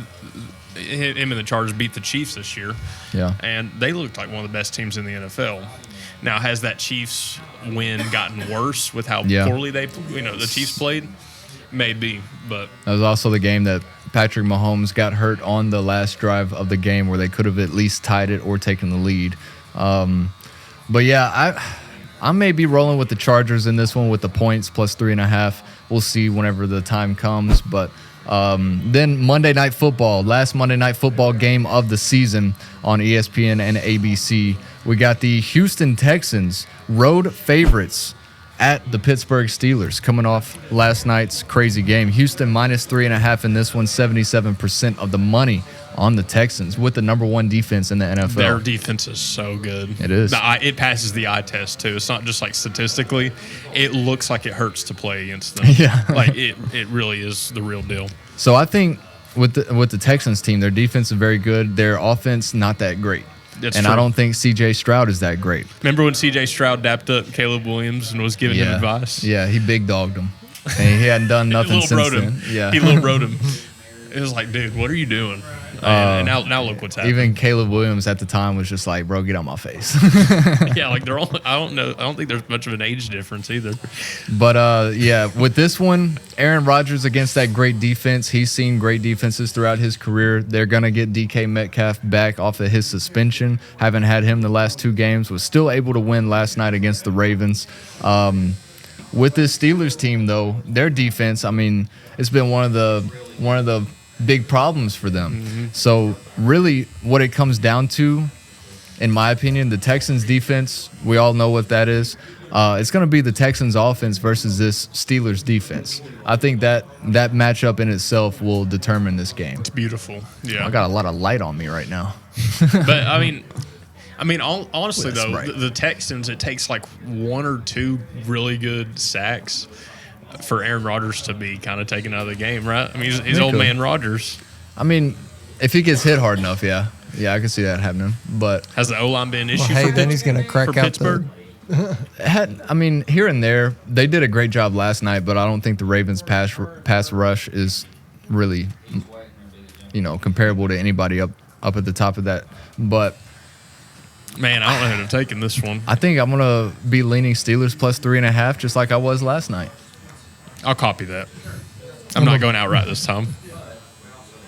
him and the Chargers beat the Chiefs this year. Yeah. And they looked like one of the best teams in the NFL. Now, has that Chiefs win gotten worse with how poorly the Chiefs played? Maybe, but That was also the game that Patrick Mahomes got hurt on the last drive of the game where they could have at least tied it or taken the lead. But yeah, I may be rolling with the Chargers in this one with the points plus 3.5. We'll see whenever the time comes. But then Monday Night Football, last Monday Night Football game of the season on ESPN and ABC. We got the Houston Texans, road favorites, at the Pittsburgh Steelers, coming off last night's crazy game. Houston minus 3.5 in this one, 77% of the money on the Texans with the number 1 defense in the NFL. their defense is so good. It is. It passes the eye test, too. It's not just like statistically. It looks like it hurts to play against them. Yeah. Like, it really is the real deal. So I think with the Texans team, their defense is very good. Their offense, not that great. That's and true. I don't think C.J. Stroud is that great. Remember when C.J. Stroud dapped up Caleb Williams and was giving him advice? Yeah, he big dogged him. And he hadn't done nothing Little since rode him. then. Yeah. He little rode him. It was like, dude, what are you doing? And now look what's happening. Even Caleb Williams at the time was just like, bro, get out my face. Yeah, like they're all. I don't know. I don't think there's much of an age difference either. But yeah, with this one, Aaron Rodgers against that great defense. He's seen great defenses throughout his career. They're gonna get DK Metcalf back off of his suspension. Haven't had him the last 2 games. Was still able to win last night against the Ravens. With this Steelers team, though, their defense, I mean, it's been one of the big problems for them. Mm-hmm. So really what it comes down to, in my opinion, the Texans defense, we all know what that is. It's going to be the Texans offense versus this Steelers defense. I think that matchup in itself will determine this game. It's beautiful. Yeah. I got a lot of light on me right now. But I mean, honestly That's though, right. the Texans, it takes like 1 or 2 really good sacks for Aaron Rodgers to be kind of taken out of the game, right? I mean, he's old man Rodgers. I mean, if he gets hit hard enough, yeah, I can see that happening. But Has the O-line been an issue Well, hey, for then he's going to crack for out Pittsburgh? I mean, here and there, they did a great job last night, but I don't think the Ravens' pass rush is really, comparable to anybody up at the top of that. But Man, I don't know who to take in this one. I think I'm gonna be leaning Steelers plus 3.5, just like I was last night. I'll copy that. I'm not going outright this time.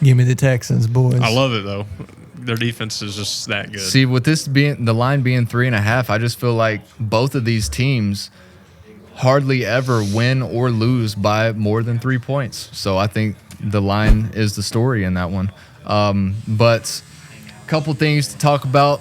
Give me the Texans, boys. I love it though. Their defense is just that good. See, with this being the line being 3.5, I just feel like both of these teams hardly ever win or lose by more than 3 points. So I think the line is the story in that one. But a couple things to talk about.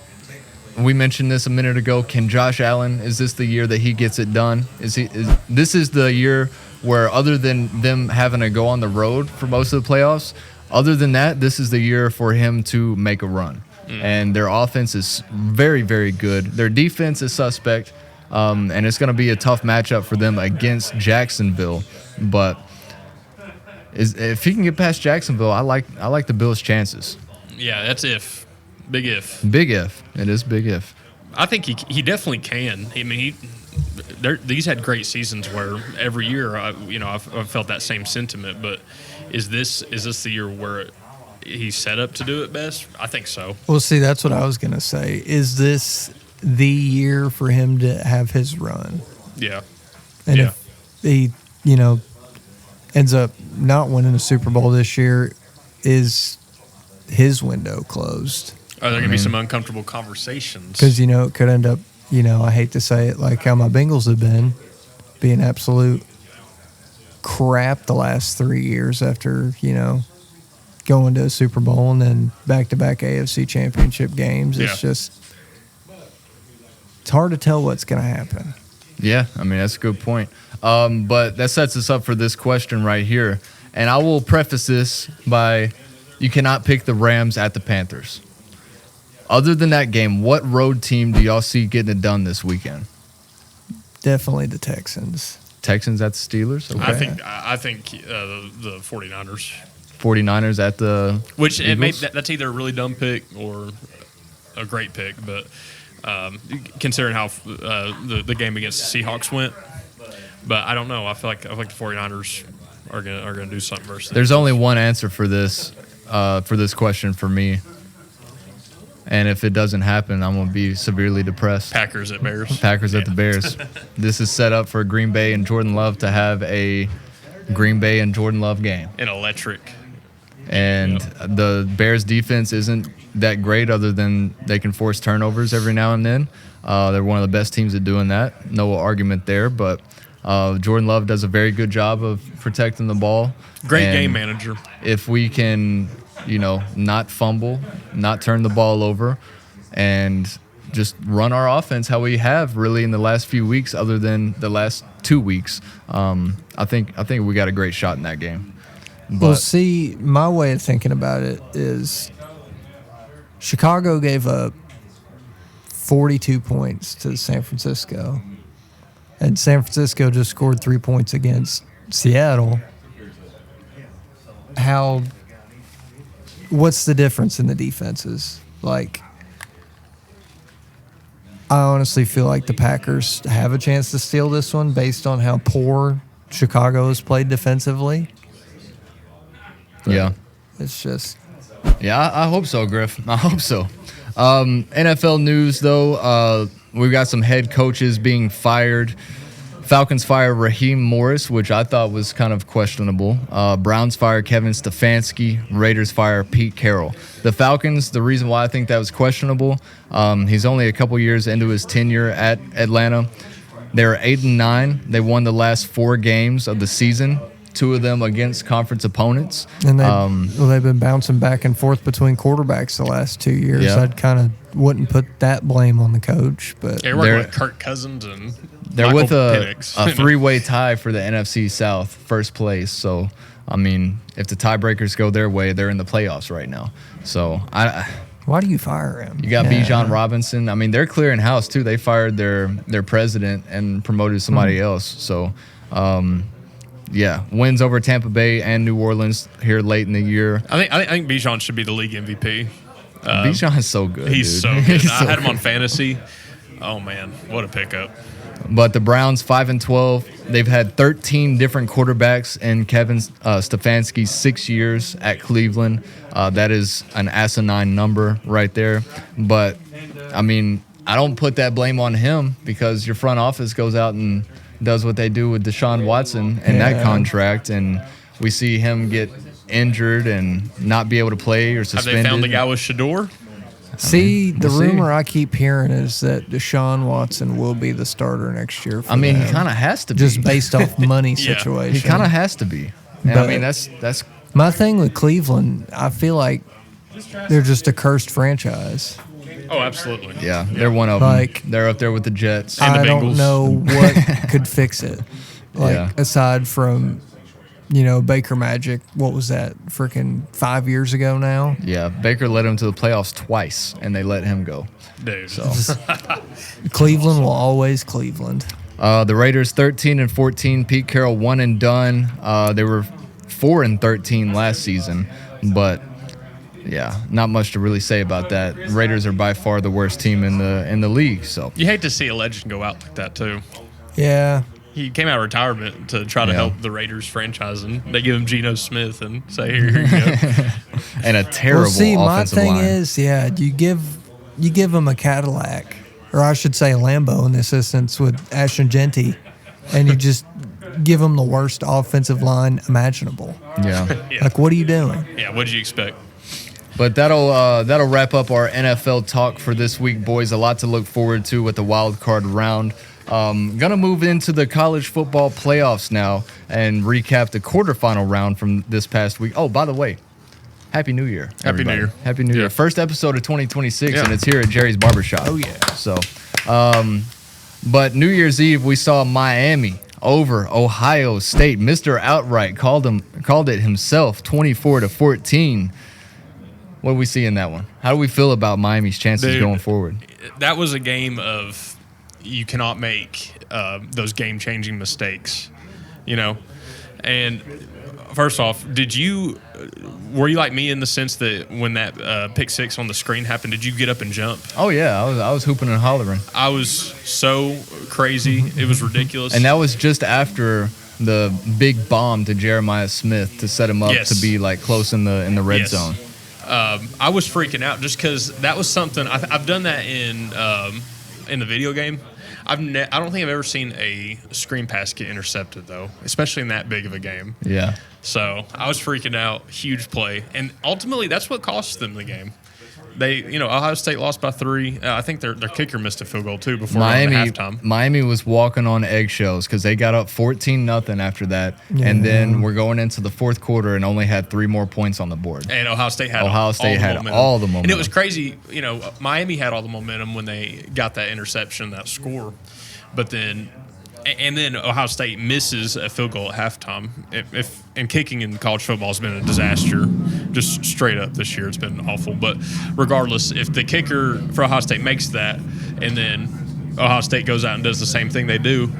We mentioned this a minute ago. Can Josh Allen, is this the year that he gets it done? This is the year where, other than them having to go on the road for most of the playoffs, other than that, this is the year for him to make a run. And their offense is very, very good. Their defense is suspect, and it's going to be a tough matchup for them against Jacksonville. But if he can get past Jacksonville, I like the Bills' chances. Yeah, that's if. Big if. Big if. It is big if. I think he definitely can. I mean, these had great seasons where every year, I've felt that same sentiment. But is this the year where he's set up to do it best? I think so. Well, see, that's what I was going to say. Is this the year for him to have his run? Yeah. And if he, ends up not winning a Super Bowl this year, is his window closed? Are there going to be some uncomfortable conversations? Because, it could end up, I hate to say it, like how my Bengals have been, being absolute crap the last 3 years after, going to a Super Bowl and then back-to-back AFC championship games. It's just, it's hard to tell what's going to happen. Yeah, I mean, that's a good point. But that sets us up for this question right here. And I will preface this by, you cannot pick the Rams at the Panthers. Other than that game, what road team do y'all see getting it done this weekend? Definitely the Texans. Texans at the Steelers? Okay. I think the 49ers. 49ers at the Which Eagles? that's either a really dumb pick or a great pick, but considering how the game against the Seahawks went, but I don't know. I feel like the 49ers are gonna do something versus. There's only one answer for this question for me. And if it doesn't happen, I'm going to be severely depressed. Packers at Bears. Packers at the Bears. This is set up for Green Bay and Jordan Love to have a Green Bay and Jordan Love game. An electric. And the Bears defense isn't that great, other than they can force turnovers every now and then. They're one of the best teams at doing that. No argument there. But Jordan Love does a very good job of protecting the ball. Great And game manager. If we can, not fumble, not turn the ball over, and just run our offense how we have really in the last few weeks, other than the last 2 weeks, I think we got a great shot in that game. But Well, see, my way of thinking about it is Chicago gave up 42 points to San Francisco, and San Francisco just scored 3 points against Seattle. What's the difference in the defenses? Like, I honestly feel like the Packers have a chance to steal this one based on how poor Chicago has played defensively. Yeah. It's just Yeah, I hope so, Griff. I hope so. NFL news, though, we've got some head coaches being fired. Falcons fire Raheem Morris, which I thought was kind of questionable. Browns fire Kevin Stefanski. Raiders fire Pete Carroll. The Falcons, the reason why I think that was questionable, he's only a couple years into his tenure at Atlanta. They're 8-9. They won the last 4 games of the season, 2 of them against conference opponents. And they've been bouncing back and forth between quarterbacks the last 2 years. Yeah. I'd kind of wouldn't put that blame on the coach, but They're working with Kirk Cousins and they're Michael with a Penix. 3-way tie for the NFC South, first place. So, I mean, if the tiebreakers go their way, they're in the playoffs right now. So, why do you fire him? you got Bijan Robinson. I mean, they're clearing house, too. They fired their president and promoted somebody else. So, yeah, wins over Tampa Bay and New Orleans here late in the year. I think Bijan should be the league MVP. Bijan is so good. He's dude. so good. He's I so had him on good. fantasy. Oh man, what a pickup! But the Browns 5-12. They've had 13 different quarterbacks in Kevin Stefanski's 6 years at Cleveland. That is an asinine number right there. But I mean, I don't put that blame on him because your front office goes out and does what they do with Deshaun Watson and that contract, and we see him get injured and not be able to play or Have suspended. they found the guy with Shador? See, the we'll see. rumor I keep hearing is that Deshaun Watson will be the starter next year. For I mean, he them, kind of has to be. just based off money Yeah. situation. He kind of has to be. And I But- mean, that's My thing with Cleveland, I feel like they're just a cursed franchise. Oh, absolutely. yeah. They're one of them. Like- They're up there with the Jets. And the I don't Bengals. know what could fix it. Like, Yeah. aside from, Baker Magic, what was that, freaking 5 years ago now? Yeah, Baker led him to the playoffs twice, and they let him go. Dude. So Cleveland will always Cleveland. the Raiders 13-14. Pete Carroll one and done. They were 4-13 last season, but yeah, not much to really say about that. Raiders are by far the worst team in the league. So You hate to see a legend go out like that too. Yeah. He came out of retirement to try to Yeah. help the Raiders franchise, and they give him Geno Smith and say, "Here you go." and a terrible Well, see, my offensive thing line. is, you give them a Cadillac, or I should say a Lambo in this instance with Ashton Genty, and you just give them the worst offensive line imaginable. Yeah. Yeah. Like, what are you doing? Yeah, what did you expect? But that'll wrap up our NFL talk for this week, boys. A lot to look forward to with the wild card round. Gonna move into the college football playoffs now and recap the quarterfinal round from this past week. Oh, by the way, Happy New Year. Happy New everybody. Year. Happy New Year. Yeah. First episode of 2026, Yeah. and it's here at Jerry's Barbershop. Oh, yeah. So, but New Year's Eve, we saw Miami over Ohio State. Mr. Outright called it himself, 24-14. What do we see in that one? How do we feel about Miami's chances Dude, going forward? That was a game of you cannot make those game-changing mistakes, And first off, were you like me in the sense that when that pick six on the screen happened, did you get up and jump? Oh yeah, I was hooping and hollering, I was so crazy. It was ridiculous. and that was just after the big bomb to Jeremiah Smith to set him up Yes. to be like close in the red Yes. zone. I was freaking out just because that was something I've done that in the video game. I don't think I've ever seen a screen pass get intercepted though, especially in that big of a game. Yeah, So I was freaking out. Huge play, and ultimately that's what cost them the game. They, Ohio State lost by 3. I think their kicker missed a field goal too before halftime. Miami was walking on eggshells because they got up 14-0 after that, and then we're going into the fourth quarter and only had 3 more points on the board. And Ohio State had all the momentum. And it was crazy. Miami had all the momentum when they got that interception, that score. But then Ohio State misses a field goal at halftime. And kicking in college football has been a disaster, just straight up this year. It's been awful. But regardless, if the kicker for Ohio State makes that, and then Ohio State goes out and does the same thing they do,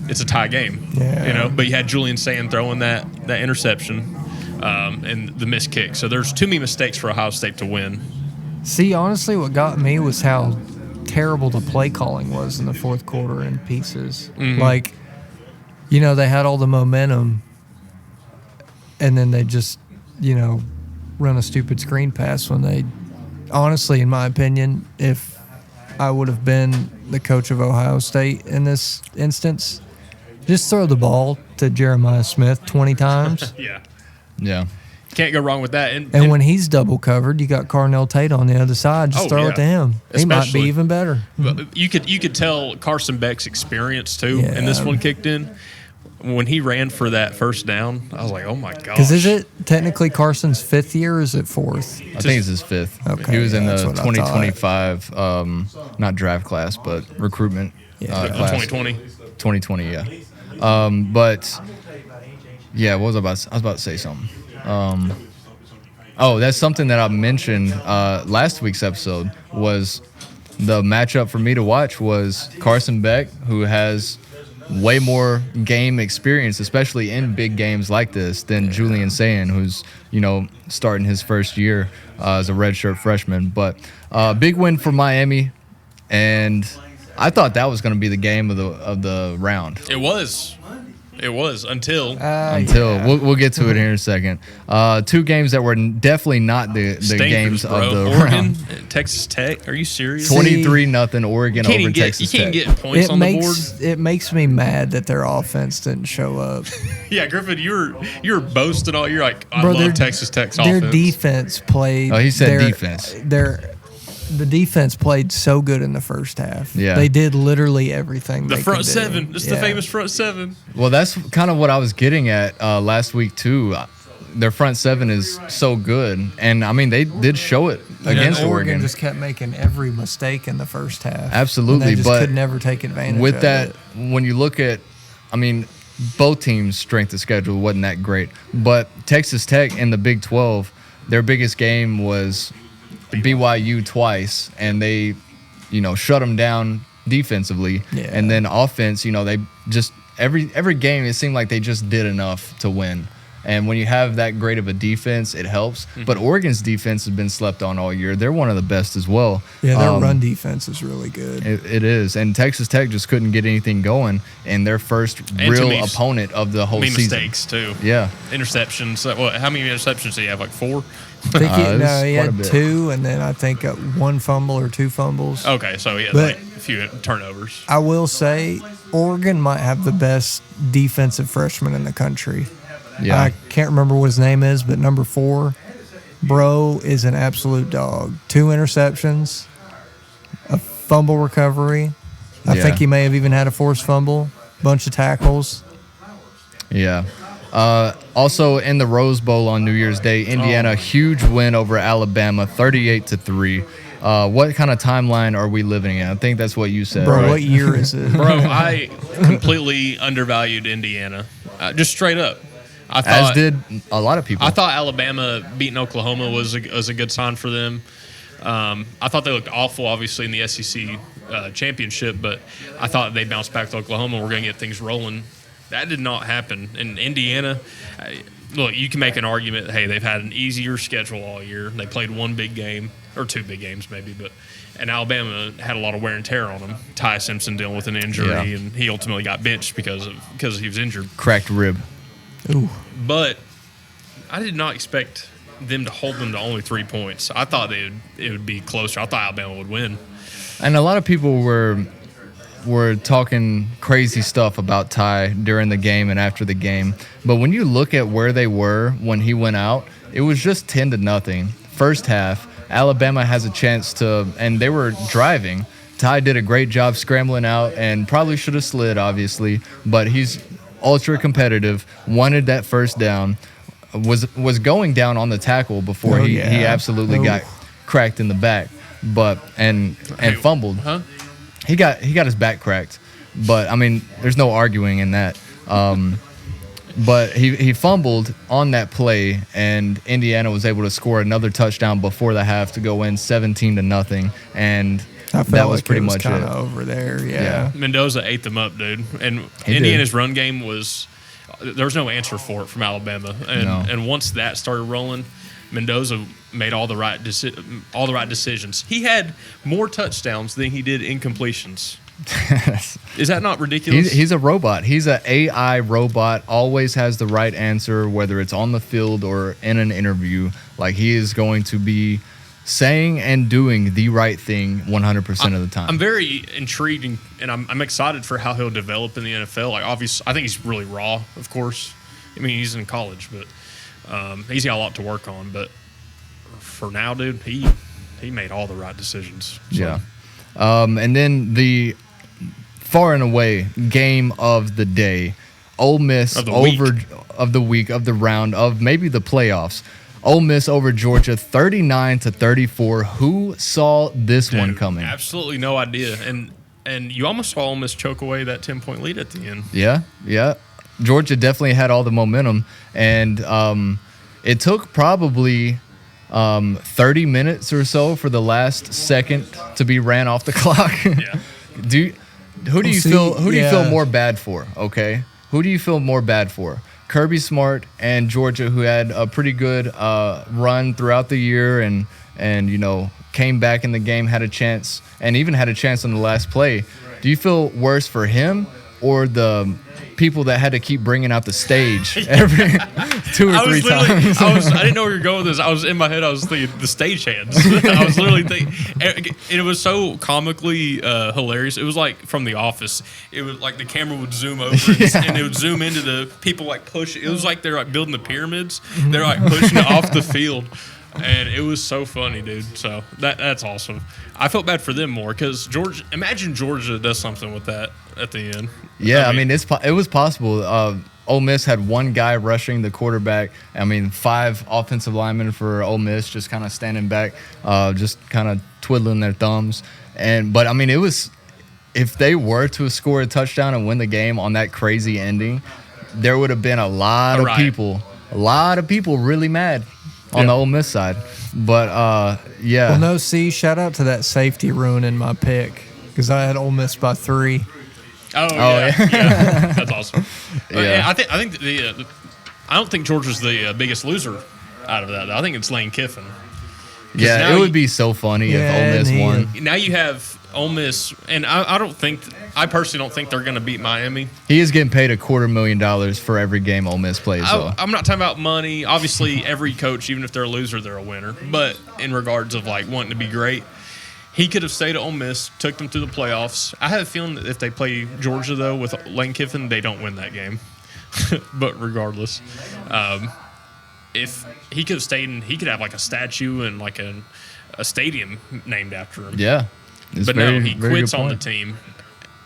it's a tie game. Yeah. But you had Julian Sand throwing that interception and the missed kick. So there's too many mistakes for Ohio State to win. See, honestly, what got me was how terrible the play calling was in the fourth quarter in pieces. Mm-hmm. Like, they had all the momentum, and then they just, run a stupid screen pass when they, honestly, in my opinion, if I would have been the coach of Ohio State in this instance, just throw the ball to Jeremiah Smith 20 times. Yeah. Can't go wrong with that. And when he's double covered, you got Carnell Tate on the other side. Just throw it to him. He might be even better. You could tell Carson Beck's experience too, and this one kicked in. When he ran for that first down, I was like, "Oh my gosh!" Because is it technically Carson's 5th year, or is it 4th? I think it's his 5th. Okay, he was in the that's what I 2025, not draft class, but recruitment class. 2020, yeah. But yeah, what was I about? I was about to say something. That's something that I mentioned last week's episode. Was the matchup for me to watch was Carson Beck, who has way more game experience, especially in big games like this, than Julian Sayin, who's starting his first year as a redshirt freshman. But big win for Miami, and I thought that was going to be the game of the round. It was until we'll get to it here in a second. 2 games that were definitely not the games of the Oregon, round. Texas Tech. Are you serious? 23-0 Oregon over Texas Tech. You can't get points on the board. It makes me mad that their offense didn't show up. Yeah, Griffin, you're boasting all. You're like, I love Texas Tech's offense. Their defense played. Oh, he said defense. The defense played so good in the first half. Yeah. They did literally everything. The front seven. Do. It's the famous front seven. Well, that's kind of what I was getting at last week, too. Their front seven is so good. And, I mean, they did show it against Oregon. Just kept making every mistake in the first half. Absolutely. And they just but could never take advantage with of that, it. when you look at, I mean, both teams' strength of schedule wasn't that great. But Texas Tech in the Big 12, their biggest game was BYU twice, and they, shut them down defensively. Yeah. And then offense, they just every game it seemed like they just did enough to win. And when you have that great of a defense, it helps. Mm-hmm. But Oregon's defense has been slept on all year. They're one of the best as well. Yeah, their run defense is really good. It is. And Texas Tech just couldn't get anything going in their first real opponent of the whole season. Mistakes, too. Yeah. Interceptions. How many interceptions did he have? Like 4? I think he had 2, and then I think 1 fumble or 2 fumbles. Okay, so he had a few turnovers. I will say Oregon might have the best defensive freshman in the country. Yeah. I can't remember what his name is, but number 4, bro, is an absolute dog. 2 interceptions, a fumble recovery. I think he may have even had a forced fumble, bunch of tackles. Yeah. Also in the Rose Bowl on New Year's Day, Indiana, huge win over Alabama, 38-3. What kind of timeline are we living in? I think that's what you said. Bro, right? what year is it? Bro, I completely undervalued Indiana. Just straight up. As did a lot of people. I thought Alabama beating Oklahoma was a good sign for them. I thought they looked awful, obviously, in the SEC championship, but I thought they bounced back to Oklahoma. We're going to get things rolling. That did not happen. In Indiana, look, you can make an argument, hey, they've had an easier schedule all year. They played 1 big game, or 2 big games maybe, and Alabama had a lot of wear and tear on them. Ty Simpson dealing with an injury, and he ultimately got benched because he was injured. Cracked rib. Ooh. But I did not expect them to hold them to only 3 points. I thought it would be closer. I thought Alabama would win. And a lot of people were talking crazy stuff about Ty during the game and after the game. But when you look at where they were when he went out, it was just 10-0. First half, Alabama has a chance to, and they were driving. Ty did a great job scrambling out and probably should have slid, obviously, but he's ultra competitive, wanted that first down, was going down on the tackle before he absolutely got cracked in the back, and fumbled. Huh? He got his back cracked, but I mean, there's no arguing in that. But he fumbled on that play, and Indiana was able to score another touchdown before the half to go in 17-0, and that was pretty much it. Over there, yeah. Mendoza ate them up, dude. And Indiana's run game there was no answer for it from Alabama. And once that started rolling, Mendoza made all the right decisions. He had more touchdowns than he did incompletions. Is that not ridiculous? He's a robot. He's an AI robot. Always has the right answer, whether it's on the field or in an interview. Like, he is going to be saying and doing the right thing 100% of the time. I'm very intrigued and I'm excited for how he'll develop in the NFL. Like, obviously, I think he's really raw, of course. I mean, he's in college, but he's got a lot to work on. But for now, dude, he made all the right decisions. So. Yeah. And then the far and away game of the day, Ole Miss of the week, of the round, of maybe the playoffs. Ole Miss over Georgia, 39-34. Who saw this one coming? Absolutely no idea. And you almost saw Ole Miss choke away that 10-point lead at the end. Yeah. Georgia definitely had all the momentum, and it took probably 30 minutes or so for the last second to be ran off the clock. Yeah. Who do you feel more bad for? Okay, who do you feel more bad for? Kirby Smart and Georgia, who had a pretty good run throughout the year and came back in the game, had a chance, and even had a chance on the last play. Do you feel worse for him or the people that had to keep bringing out the stage every 2 or 3 times? I didn't know where you were going with this. I was in my head. I was thinking the stagehands. I was literally thinking, and it was so comically hilarious. It was like from The Office. It was like the camera would zoom over and it would zoom into the people like push. It was like they're like building the pyramids. They're like pushing it off the field. And it was so funny, dude. So that's awesome. I felt bad for them more because imagine Georgia does something with that at the end. Yeah, I mean it was possible. Ole Miss had one guy rushing the quarterback. I mean, 5 offensive linemen for Ole Miss just kind of standing back, just kind of twiddling their thumbs. But I mean, it was, if they were to score a touchdown and win the game on that crazy ending, there would have been a lot of people really mad on the Ole Miss side. But, yeah. Well, no, shout out to that safety ruining my pick because I had Ole Miss by 3. Oh yeah. That's awesome. Yeah. I think I don't think Georgia's the biggest loser out of that. I think it's Lane Kiffin. Yeah, it would be so funny if Ole Miss won. Now you have Ole Miss, and I personally don't think they're going to beat Miami. He is getting paid $250,000 for every game Ole Miss plays. I'm not talking about money. Obviously, every coach, even if they're a loser, they're a winner. But in regards of like wanting to be great, he could have stayed at Ole Miss, took them to the playoffs. I have a feeling that if they play Georgia, though, with Lane Kiffin, they don't win that game. But regardless, if he could have stayed, and he could have like a statue and like a stadium named after him. Yeah. But no, he quits on the team.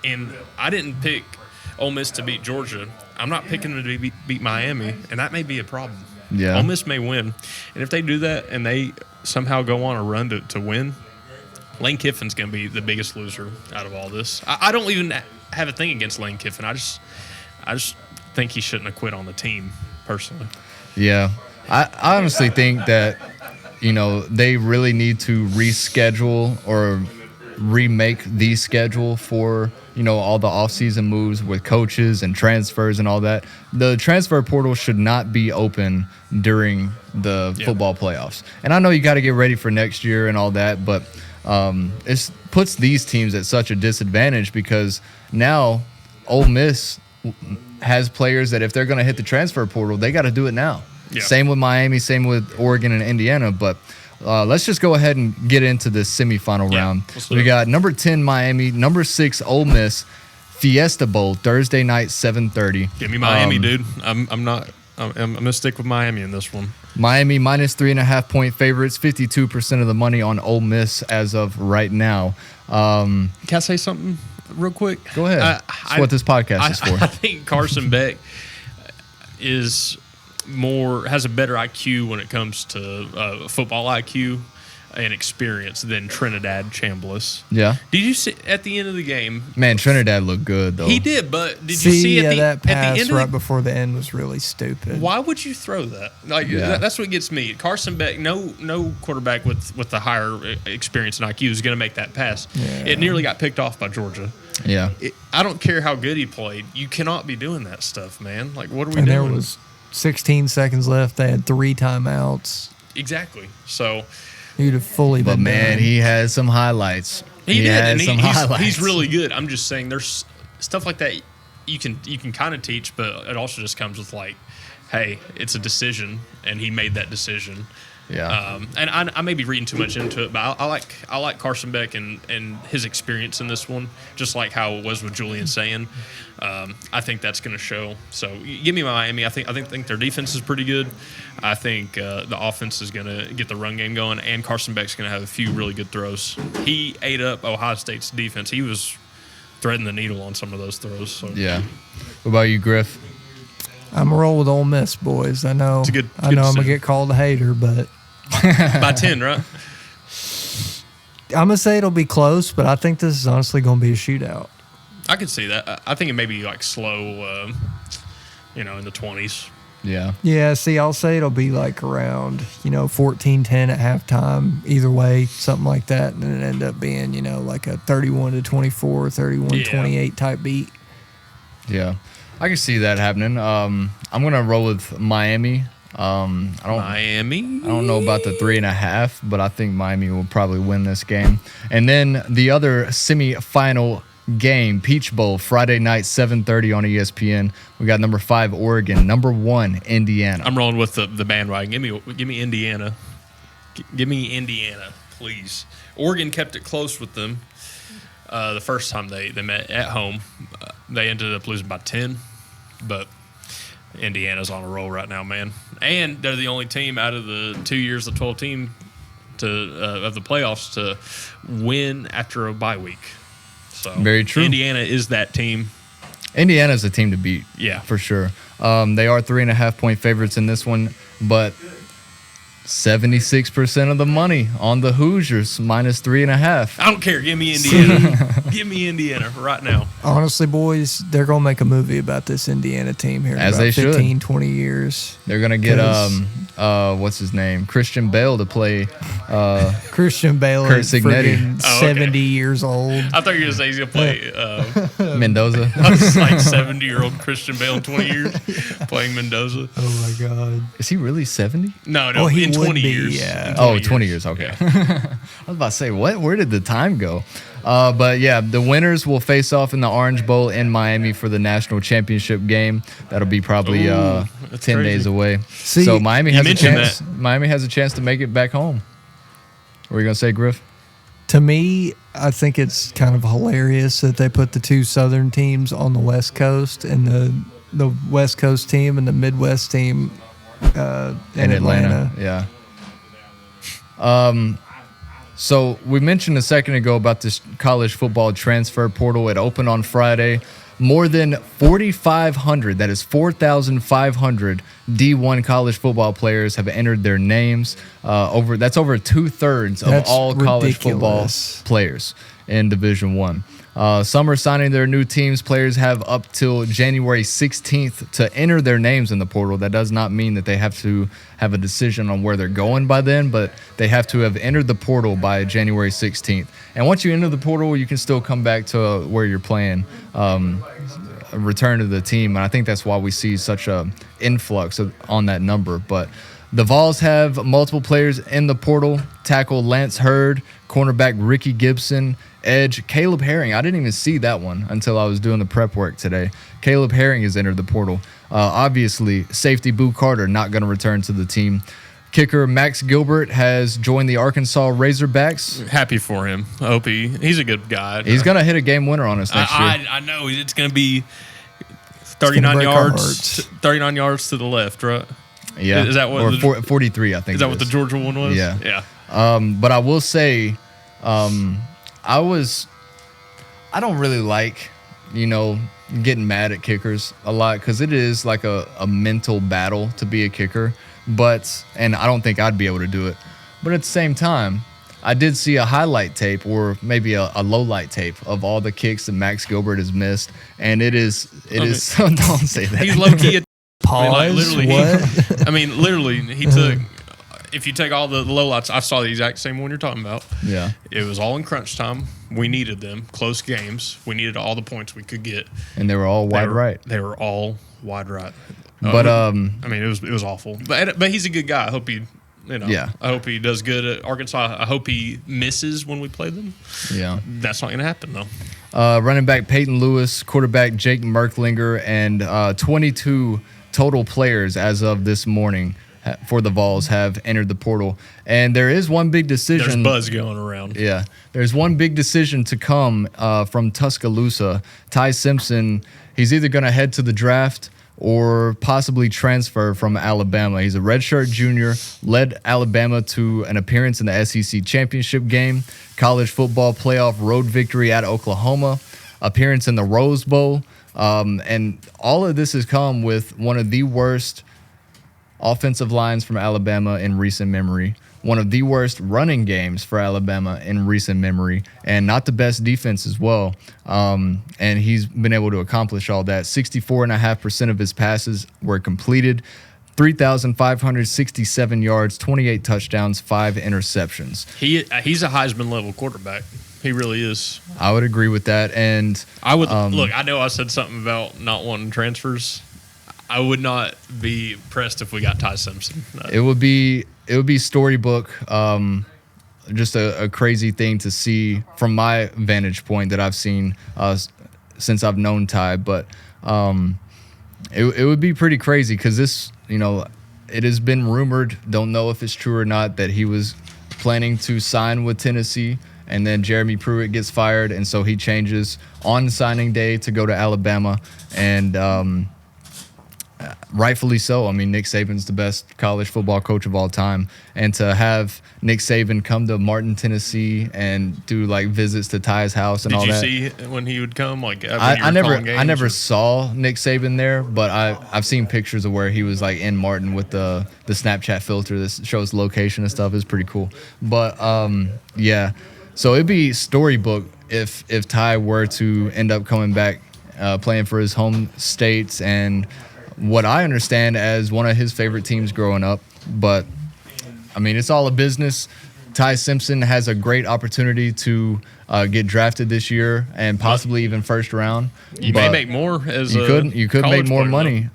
And I didn't pick Ole Miss to beat Georgia. I'm not picking them to beat Miami, and that may be a problem. Yeah. Ole Miss may win. And if they do that and they somehow go on a run to win, Lane Kiffin's going to be the biggest loser out of all this. I don't even have a thing against Lane Kiffin. I just think he shouldn't have quit on the team, personally. Yeah. I honestly think that, they really need to reschedule or remake the schedule for, all the offseason moves with coaches and transfers and all that. The transfer portal should not be open during the football playoffs. And I know you got to get ready for next year and all that, but it puts these teams at such a disadvantage because now Ole Miss has players that if they're going to hit the transfer portal, they got to do it now. Yeah. Same with Miami, same with Oregon and Indiana. But let's just go ahead and get into the semifinal round. We got number 10 Miami, number 6 Ole Miss, Fiesta Bowl, Thursday night, 7:30. Give me Miami, dude. I'm gonna stick with Miami in this one. Miami minus 3.5 point favorites, 52% of the money on Ole Miss as of right now. Can I say something real quick? Go ahead. That's what this podcast is for. I think Carson Beck has a better IQ when it comes to football IQ and experience than Trinidad Chambliss. Yeah. Did you see at the end of the game? Man, Trinidad looked good though. He did, but did you see that pass at the end right before the end was really stupid. Why would you throw that? That's what gets me. Carson Beck, no quarterback with the higher experience and IQ is going to make that pass. Yeah. It nearly got picked off by Georgia. Yeah. I don't care how good he played. You cannot be doing that stuff, man. Like, what are we doing? There was 16 seconds left. They had 3 timeouts. Exactly. So you'd have fully been. But man, he had some highlights. He did, had and some he's highlights. really good. I'm just saying, there's stuff like that you can kind of teach, but it also just comes with like, hey, it's a decision, and he made that decision. Yeah. And I may be reading too much into it, but I like Carson Beck and his experience in this one, just like how it was with Julian saying. I think that's going to show. So give me Miami. I think their defense is pretty good. I think the offense is going to get the run game going, and Carson Beck's going to have a few really good throws. He ate up Ohio State's defense. He was threading the needle on some of those throws. So. Yeah. What about you, Griff? I'm gonna roll with Ole Miss, boys. I know. It's a good I know I'm gonna decision. get called a hater, but By 10, right? I'm gonna say it'll be close. But I think this is honestly gonna be a shootout. I could see that. I think it may be like slow, in the 20s. Yeah. Yeah. See, I'll say it'll be like around 14-10 at halftime. Either way, something like that, and then it end up being like a 31-24, 31-28 type beat. Yeah. I can see that happening. I'm gonna roll with Miami. Miami? I don't know about the 3.5, but I think Miami will probably win this game. And then the other semifinal game, Peach Bowl, Friday night, 7:30 on ESPN. We got number 5 Oregon, number 1 Indiana. I'm rolling with the bandwagon. Give me Indiana. Give me Indiana, please. Oregon kept it close with them the first time they met at home. They ended up losing by 10, but Indiana's on a roll right now, man. And they're the only team out of the 2 years, the 12 team of the playoffs to win after a bye week. So Very true. Indiana is that team. Indiana's a team to beat. Yeah. For sure. They are 3.5-point favorites in this one, but 76% of the money on the Hoosiers, minus 3.5. I don't care. Give me Indiana. Give me Indiana right now. Honestly, boys, they're gonna make a movie about this Indiana team here in As about they should. 15, 20 years. They're gonna get Because- what's his name, Christian Bale to play. Christian Bale Kurt is Signetti. friggin' Oh, okay. 70 years old. I thought you were going to say he's going to play Mendoza. I was like 70-year-old Christian Bale in 20 years playing Mendoza. Oh my God. Is he really 70? No, Oh, he in would 20 be, years. yeah. In Oh, 20 years. Okay. I was about to say, what? Where did the time go? But yeah, the winners will face off in the Orange Bowl in Miami for the national championship game. That'll be probably Ooh, that's 10 crazy. days away. See, so Miami you has a mentioned chance. Miami has a chance to make it back home. What are you gonna say, Griff? To me, I think it's kind of hilarious that they put the two Southern teams on the West Coast and the West Coast team and the Midwest team in Atlanta. Yeah. So we mentioned a second ago about this college football transfer portal. It opened on Friday. More than 4,500, that is 4,500 D1 college football players have entered their names. That's over 2/3 of That's all college football ridiculous. players in Division One. Some are signing their new teams. Players have up till January 16th to enter their names in the portal. That does not mean that they have to have a decision on where they're going by then, but they have to have entered the portal by January 16th. And once you enter the portal, you can still come back to where you're playing, return to the team. And I think that's why we see such a influx on that number. But the Vols have multiple players in the portal. Tackle Lance Hurd, cornerback Ricky Gibson, edge Caleb Herring. I didn't even see that one until I was doing the prep work today. Caleb Herring has entered the portal. Obviously, safety Boo Carter not going to return to the team. Kicker Max Gilbert has joined the Arkansas Razorbacks. Happy for him. I hope he's a good guy. He's going to hit a game winner on us next year. I know. It's going to be gonna 39 break our yards. hearts. 39 yards to the left, right? Yeah. Is that what or the- 43, I think. Is that it what the Georgia one was? Yeah. Yeah. But I will say, I don't really like, getting mad at kickers a lot because it is like a mental battle to be a kicker. And I don't think I'd be able to do it. But at the same time, I did see a highlight tape or maybe a low light tape of all the kicks that Max Gilbert has missed. And it is, don't say that. He's low key. Pause. What? Literally, he took. If you take all the lowlights, I saw the exact same one you're talking about. Yeah. It was all in crunch time. We needed them. Close games. We needed all the points we could get. And they were all wide right. They were all wide right. But it was awful. But he's a good guy. I hope he Yeah. I hope he does good at Arkansas. I hope he misses when we play them. Yeah. That's not going to happen, though. Running back Peyton Lewis, quarterback Jake Merklinger, and 22 total players as of this morning for the Vols have entered the portal. And there is one big decision. There's buzz going around. Yeah. There's one big decision to come from Tuscaloosa. Ty Simpson, he's either going to head to the draft or possibly transfer from Alabama. He's a redshirt junior, led Alabama to an appearance in the SEC championship game, college football playoff road victory at Oklahoma, appearance in the Rose Bowl. And all of this has come with one of the worst offensive lines from Alabama in recent memory, one of the worst running games for Alabama in recent memory, and not the best defense as well. And he's been able to accomplish all that. 64.5% of his passes were completed, 3,567 yards, 28 touchdowns, 5 interceptions. He's a Heisman level quarterback. He really is. I would agree with that. And I would look. I know I said something about not wanting transfers. I would not be impressed if we got Ty Simpson. It would be storybook. Just a crazy thing to see from my vantage point that I've seen since I've known Ty. But it would be pretty crazy because this, it has been rumored, don't know if it's true or not, that he was planning to sign with Tennessee. And then Jeremy Pruitt gets fired, and so he changes on signing day to go to Alabama. And rightfully so. I mean, Nick Saban's the best college football coach of all time. And to have Nick Saban come to Martin, Tennessee and do like visits to Ty's house and all that. Did you see when he would come? Like I never saw Nick Saban there, but I've seen pictures of where he was like in Martin with the Snapchat filter that shows location and stuff. It's pretty cool. But yeah. So it'd be storybook if Ty were to end up coming back playing for his home states and what I understand as one of his favorite teams growing up. But, I mean, it's all a business. Ty Simpson has a great opportunity to get drafted this year and possibly even first round. You may make more as you could make more player, money.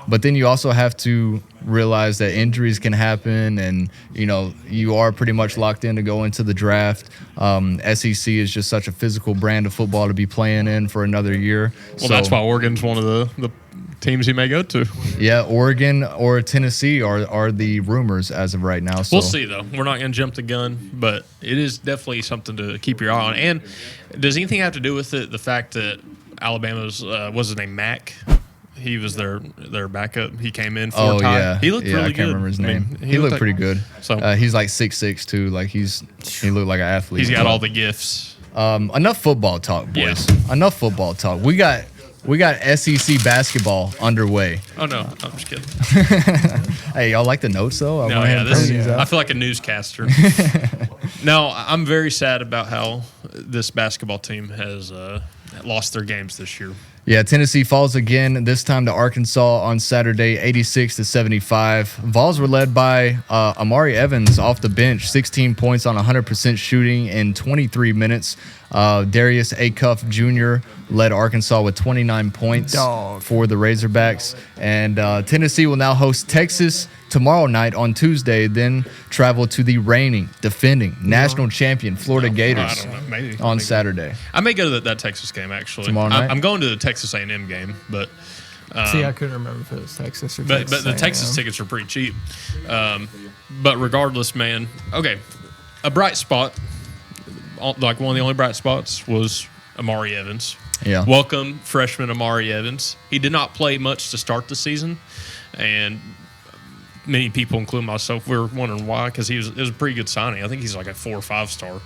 But then you also have to realize that injuries can happen and, you are pretty much locked in to go into the draft. SEC is just such a physical brand of football to be playing in for another year. Well, that's why Oregon's one of the teams he may go to. Yeah, Oregon or Tennessee are the rumors as of right now. So. We'll see, though. We're not going to jump the gun, but it is definitely something to keep your eye on. And does anything have to do with it, the fact that Alabama's, what's his name, Mack? He was their backup. He came in for Ty. Yeah. He looked really good. I can't remember his name. He looked pretty good. So he's like 6'6" too. Like he looked like an athlete. He's got all the gifts. Enough football talk, boys. Yeah. Enough football talk. We got SEC basketball underway. Oh no, I'm just kidding. Hey, y'all like the notes though? I feel like a newscaster. No, I'm very sad about how this basketball team has lost their games this year. Yeah, Tennessee falls again, this time to Arkansas on Saturday, 86-75. Vols were led by Amari Evans off the bench, 16 points on 100% shooting in 23 minutes. Darius Acuff Jr. led Arkansas with 29 points for the Razorbacks. And Tennessee will now host Texas tomorrow night on Tuesday, then travel to the reigning, defending, national champion Florida Gators on Saturday. I may go to that Texas game, actually. Tomorrow night? I'm going to the Texas A&M game, but... See, I couldn't remember if it was Texas or Texas. But the Texas tickets are pretty cheap. But regardless, man, okay, a bright spot, like one of the only bright spots was Amari Evans. Yeah. Welcome, freshman Amari Evans. He did not play much to start the season, and many people, including myself, were wondering why, because it was a pretty good signing. I think he's like a 4 or 5 star.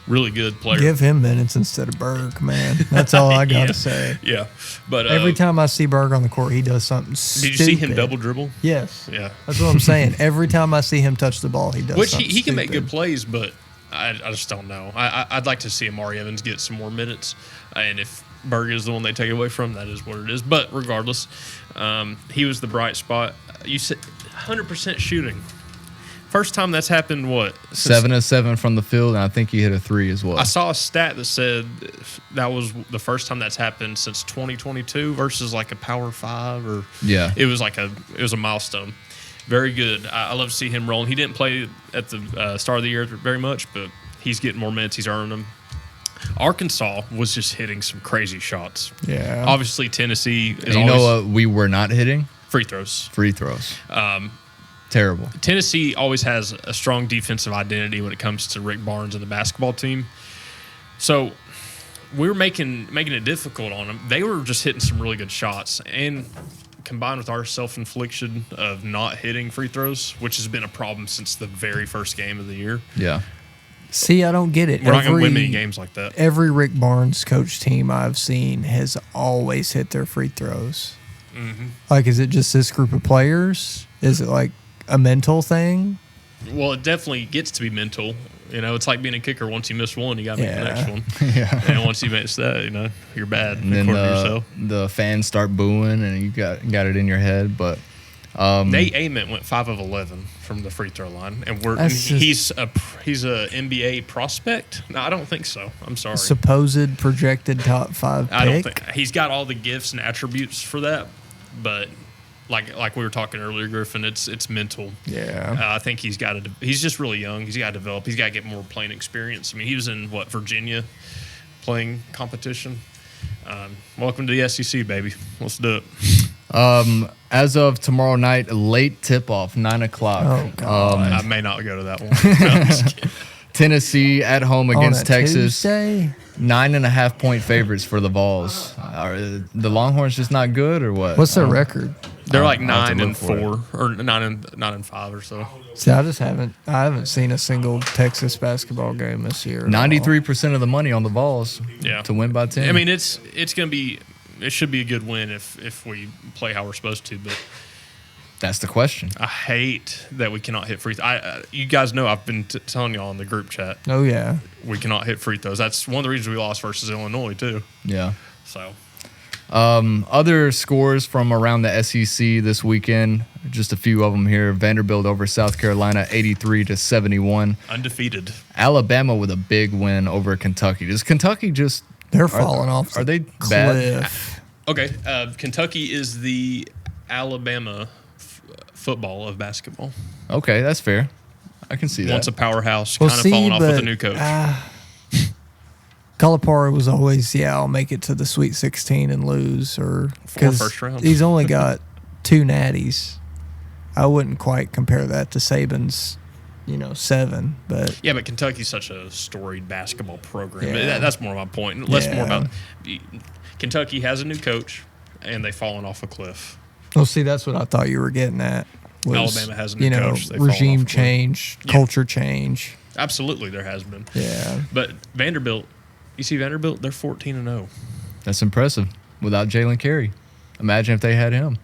Really good player. Give him minutes instead of Berg, man. That's all I got to say. Yeah. But every time I see Berg on the court, he does something stupid. Did you see him double dribble? Yes. Yeah. That's what I'm saying. Every time I see him touch the ball, he does something he can make stupid. good plays, but I just don't know. I'd like to see Amari Evans get some more minutes. And if Berg is the one they take away from, that is what it is. But regardless, he was the bright spot. You said 100% shooting. First time that's happened, what? 7 of 7 from the field, and I think he hit a 3 as well. I saw a stat that said that was the first time that's happened since 2022 versus like a Power 5 or yeah. It was a milestone. Very good. I love to see him rolling. He didn't play at the start of the year very much, but he's getting more minutes. He's earning them. Arkansas was just hitting some crazy shots. Yeah. Obviously, Tennessee is You know what we were not hitting? free throws. Free throws. Terrible. Tennessee always has a strong defensive identity when it comes to Rick Barnes and the basketball team. So we were making it difficult on them. They were just hitting some really good shots. And combined with our self-infliction of not hitting free throws, which has been a problem since the very first game of the year. Yeah. See, I don't get it. We're not going to win many games like that. Every Rick Barnes coach team I've seen has always hit their free throws. Mm-hmm. Like, is it just this group of players? Is it like a mental thing? Well, it definitely gets to be mental. You know, it's like being a kicker. Once you miss one, you got to make the next one. Yeah. And once you miss that, you know, you're bad. And then according to yourself. the fans start booing, and you got it in your head. But Nate Ament went 5 of 11 from the free throw line, and he's a NBA prospect. No, I don't think so. I'm sorry. Supposed projected top 5 pick? I don't think he's got all the gifts and attributes for that, but like we were talking earlier, Griffin, it's mental. Yeah. I think he's just really young. He's got to develop. He's got to get more playing experience. I mean, he was in Virginia playing competition. Welcome to the SEC, baby. Let's do it. As of tomorrow night, late tip-off, 9 o'clock. Oh, God. I may not go to that one. No, I'm just kidding. Tennessee at home On against a Texas. Tuesday? 9.5-point favorites for the Vols. Are the Longhorns just not good, or what? What's their record? They're like I'll have to 9-4 look or 9-5 or so. See, I haven't seen a single Texas basketball game this year. 93% of the money on the Vols Yeah. to win by 10. I mean, it should be a good win if we play how we're supposed to, but that's the question. I hate that we cannot hit free throws. You guys know I've been telling y'all in the group chat Oh, yeah. we cannot hit free throws. That's one of the reasons we lost versus Illinois too. Yeah. So Other scores from around the SEC this weekend, just a few of them here. Vanderbilt over South Carolina, 83-71. undefeated. Alabama with a big win over Kentucky. Does Kentucky just They're falling off are the they bad? cliff. Okay, Kentucky is the Alabama football of basketball. Okay, that's fair. I can see Once that. a powerhouse, Well, kind of see, falling off with a but, new coach. Calipari was always, I'll make it to the Sweet 16 and lose, or 4 first rounds. He's only got 2 natties. I wouldn't quite compare that to Saban's, 7. But Yeah, but Kentucky's such a storied basketball program. Yeah. That's more my point. Less more Yeah. about Kentucky has a new coach, and they've fallen off a cliff. well, see, that's what I thought you were getting at. Was, Alabama has a new coach. They've fallen regime off a cliff. change, Yeah. culture change. Absolutely, there has been. Yeah. But Vanderbilt, you see Vanderbilt, they're 14-0. That's impressive. Without Jalen Carey. Imagine if they had him.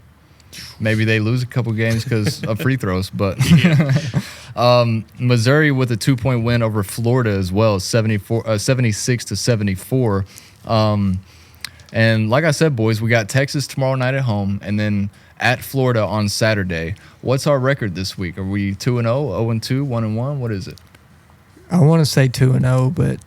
Maybe they lose a couple games because of free throws. But Missouri with a 2-point win over Florida as well, 76-74. And like I said, boys, we got Texas tomorrow night at home, and then at Florida on Saturday. What's our record this week? Are we 2-0, 0-2, 1-1? What is it? I want to say 2-0, but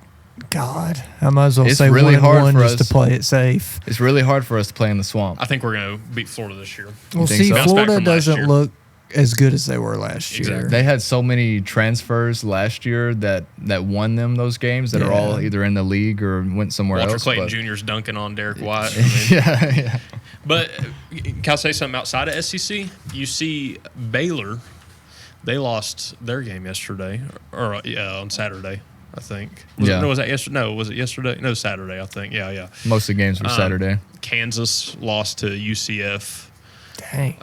God, I might as well It's say really 1-1 hard for just us. to play it safe. It's really hard for us to play in the swamp. I think we're going to beat Florida this year. Well, think see, so? Bounce back Florida from last doesn't year. look as good as they were last year. Exactly. They had so many transfers last year that won them those games that are all either in the league or went somewhere Walter else. Clayton but- Jr.'s dunking on Derek White. I mean, yeah. but can I say something outside of SEC? You see Baylor, they lost their game yesterday, or on Saturday, I think. Was that yesterday? No, was it yesterday? No, Saturday, I think. Yeah. Most of the games were Saturday. Kansas lost to UCF. Dang.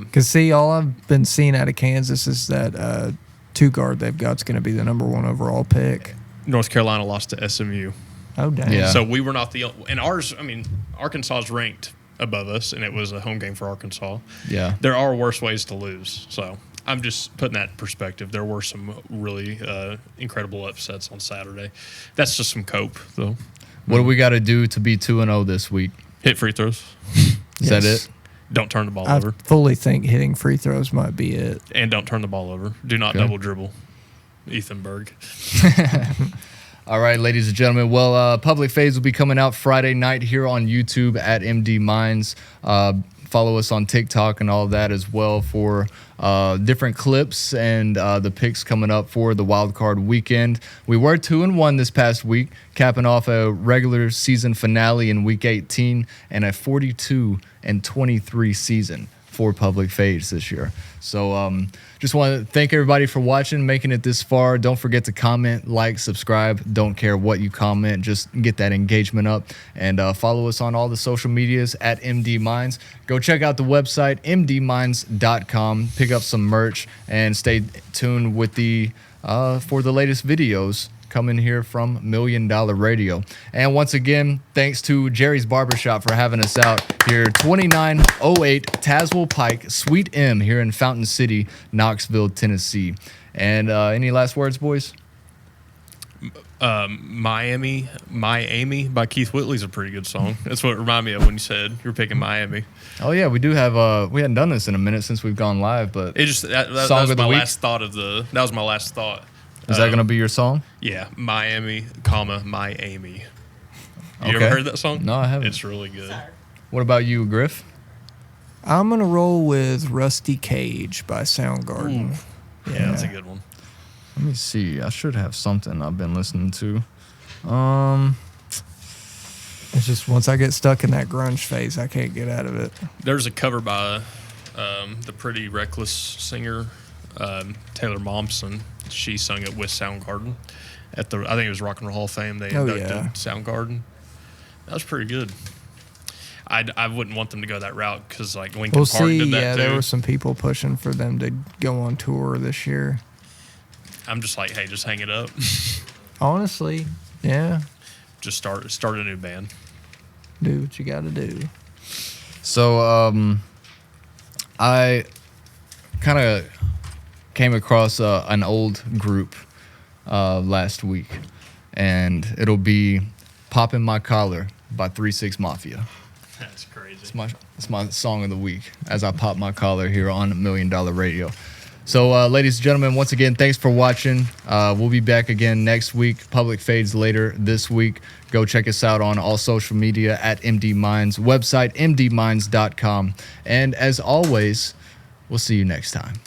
Because, see, all I've been seeing out of Kansas is that 2 guard they've got's going to be the number 1 overall pick. North Carolina lost to SMU. Oh, dang. Yeah. So we were not the – and ours, I mean, Arkansas is ranked above us, and it was a home game for Arkansas. Yeah. There are worse ways to lose. So I'm just putting that in perspective. There were some really incredible upsets on Saturday. That's just some cope, though. What do we got to do to be 2-0 this week? Hit free throws. Is that Yes. it? Don't turn the ball I over. fully think hitting free throws might be it. And don't turn the ball over. Do not Okay. double dribble. Ethan Berg. All right, ladies and gentlemen. Well, Public Fades will be coming out Friday night here on YouTube at MD Minds. Follow us on TikTok and all of that as well for different clips and the picks coming up for the wild card weekend. We were 2-1 this past week, capping off a regular season finale in Week 18 and a 42-23 season for Public Fades this year. So just want to thank everybody for watching, making it this far. Don't forget to comment, like, subscribe. Don't care what you comment. Just get that engagement up. And follow us on all the social medias at MD Minds. Go check out the website, mdminds.com. Pick up some merch and stay tuned with the for the latest videos coming here from $1 Million Radio. And once again, thanks to Jerry's Barbershop for having us out here, 2908 Tazewell Pike, Suite M here in Fountain City, Knoxville, Tennessee. And any last words, boys? Miami by Keith Whitley's a pretty good song. That's what it reminded me of when you said you're picking Miami. Oh yeah, we do have we hadn't done this in a minute since we've gone live, but It just that was my last thought of the that was my last thought. Is that gonna be your song? Yeah, Miami, Miami. You Okay. ever heard that song? No, I haven't. It's really good. What about you, Griff? I'm going to roll with Rusty Cage by Soundgarden. Yeah, that's a good one. Let me see. I should have something I've been listening to. It's just once I get stuck in that grunge phase, I can't get out of it. There's a cover by the Pretty Reckless singer Taylor Momsen. She sung it with Soundgarden at I think it was Rock and Roll Hall of Fame. They inducted Soundgarden. That was pretty good. I wouldn't want them to go that route because like Linkin Park did that too. There were some people pushing for them to go on tour this year. I'm just like, hey, just hang it up. Honestly, yeah. Just start a new band. Do what you got to do. So I kind of came across an old group last week, and it'll be "Poppin' My Collar" by 3-6 Mafia. That's crazy. It's my song of the week as I pop my collar here on $1 Million Radio. So, ladies and gentlemen, once again, thanks for watching. We'll be back again next week. Public Fades later this week. Go check us out on all social media at MD Minds, website mdminds.com. And as always, we'll see you next time.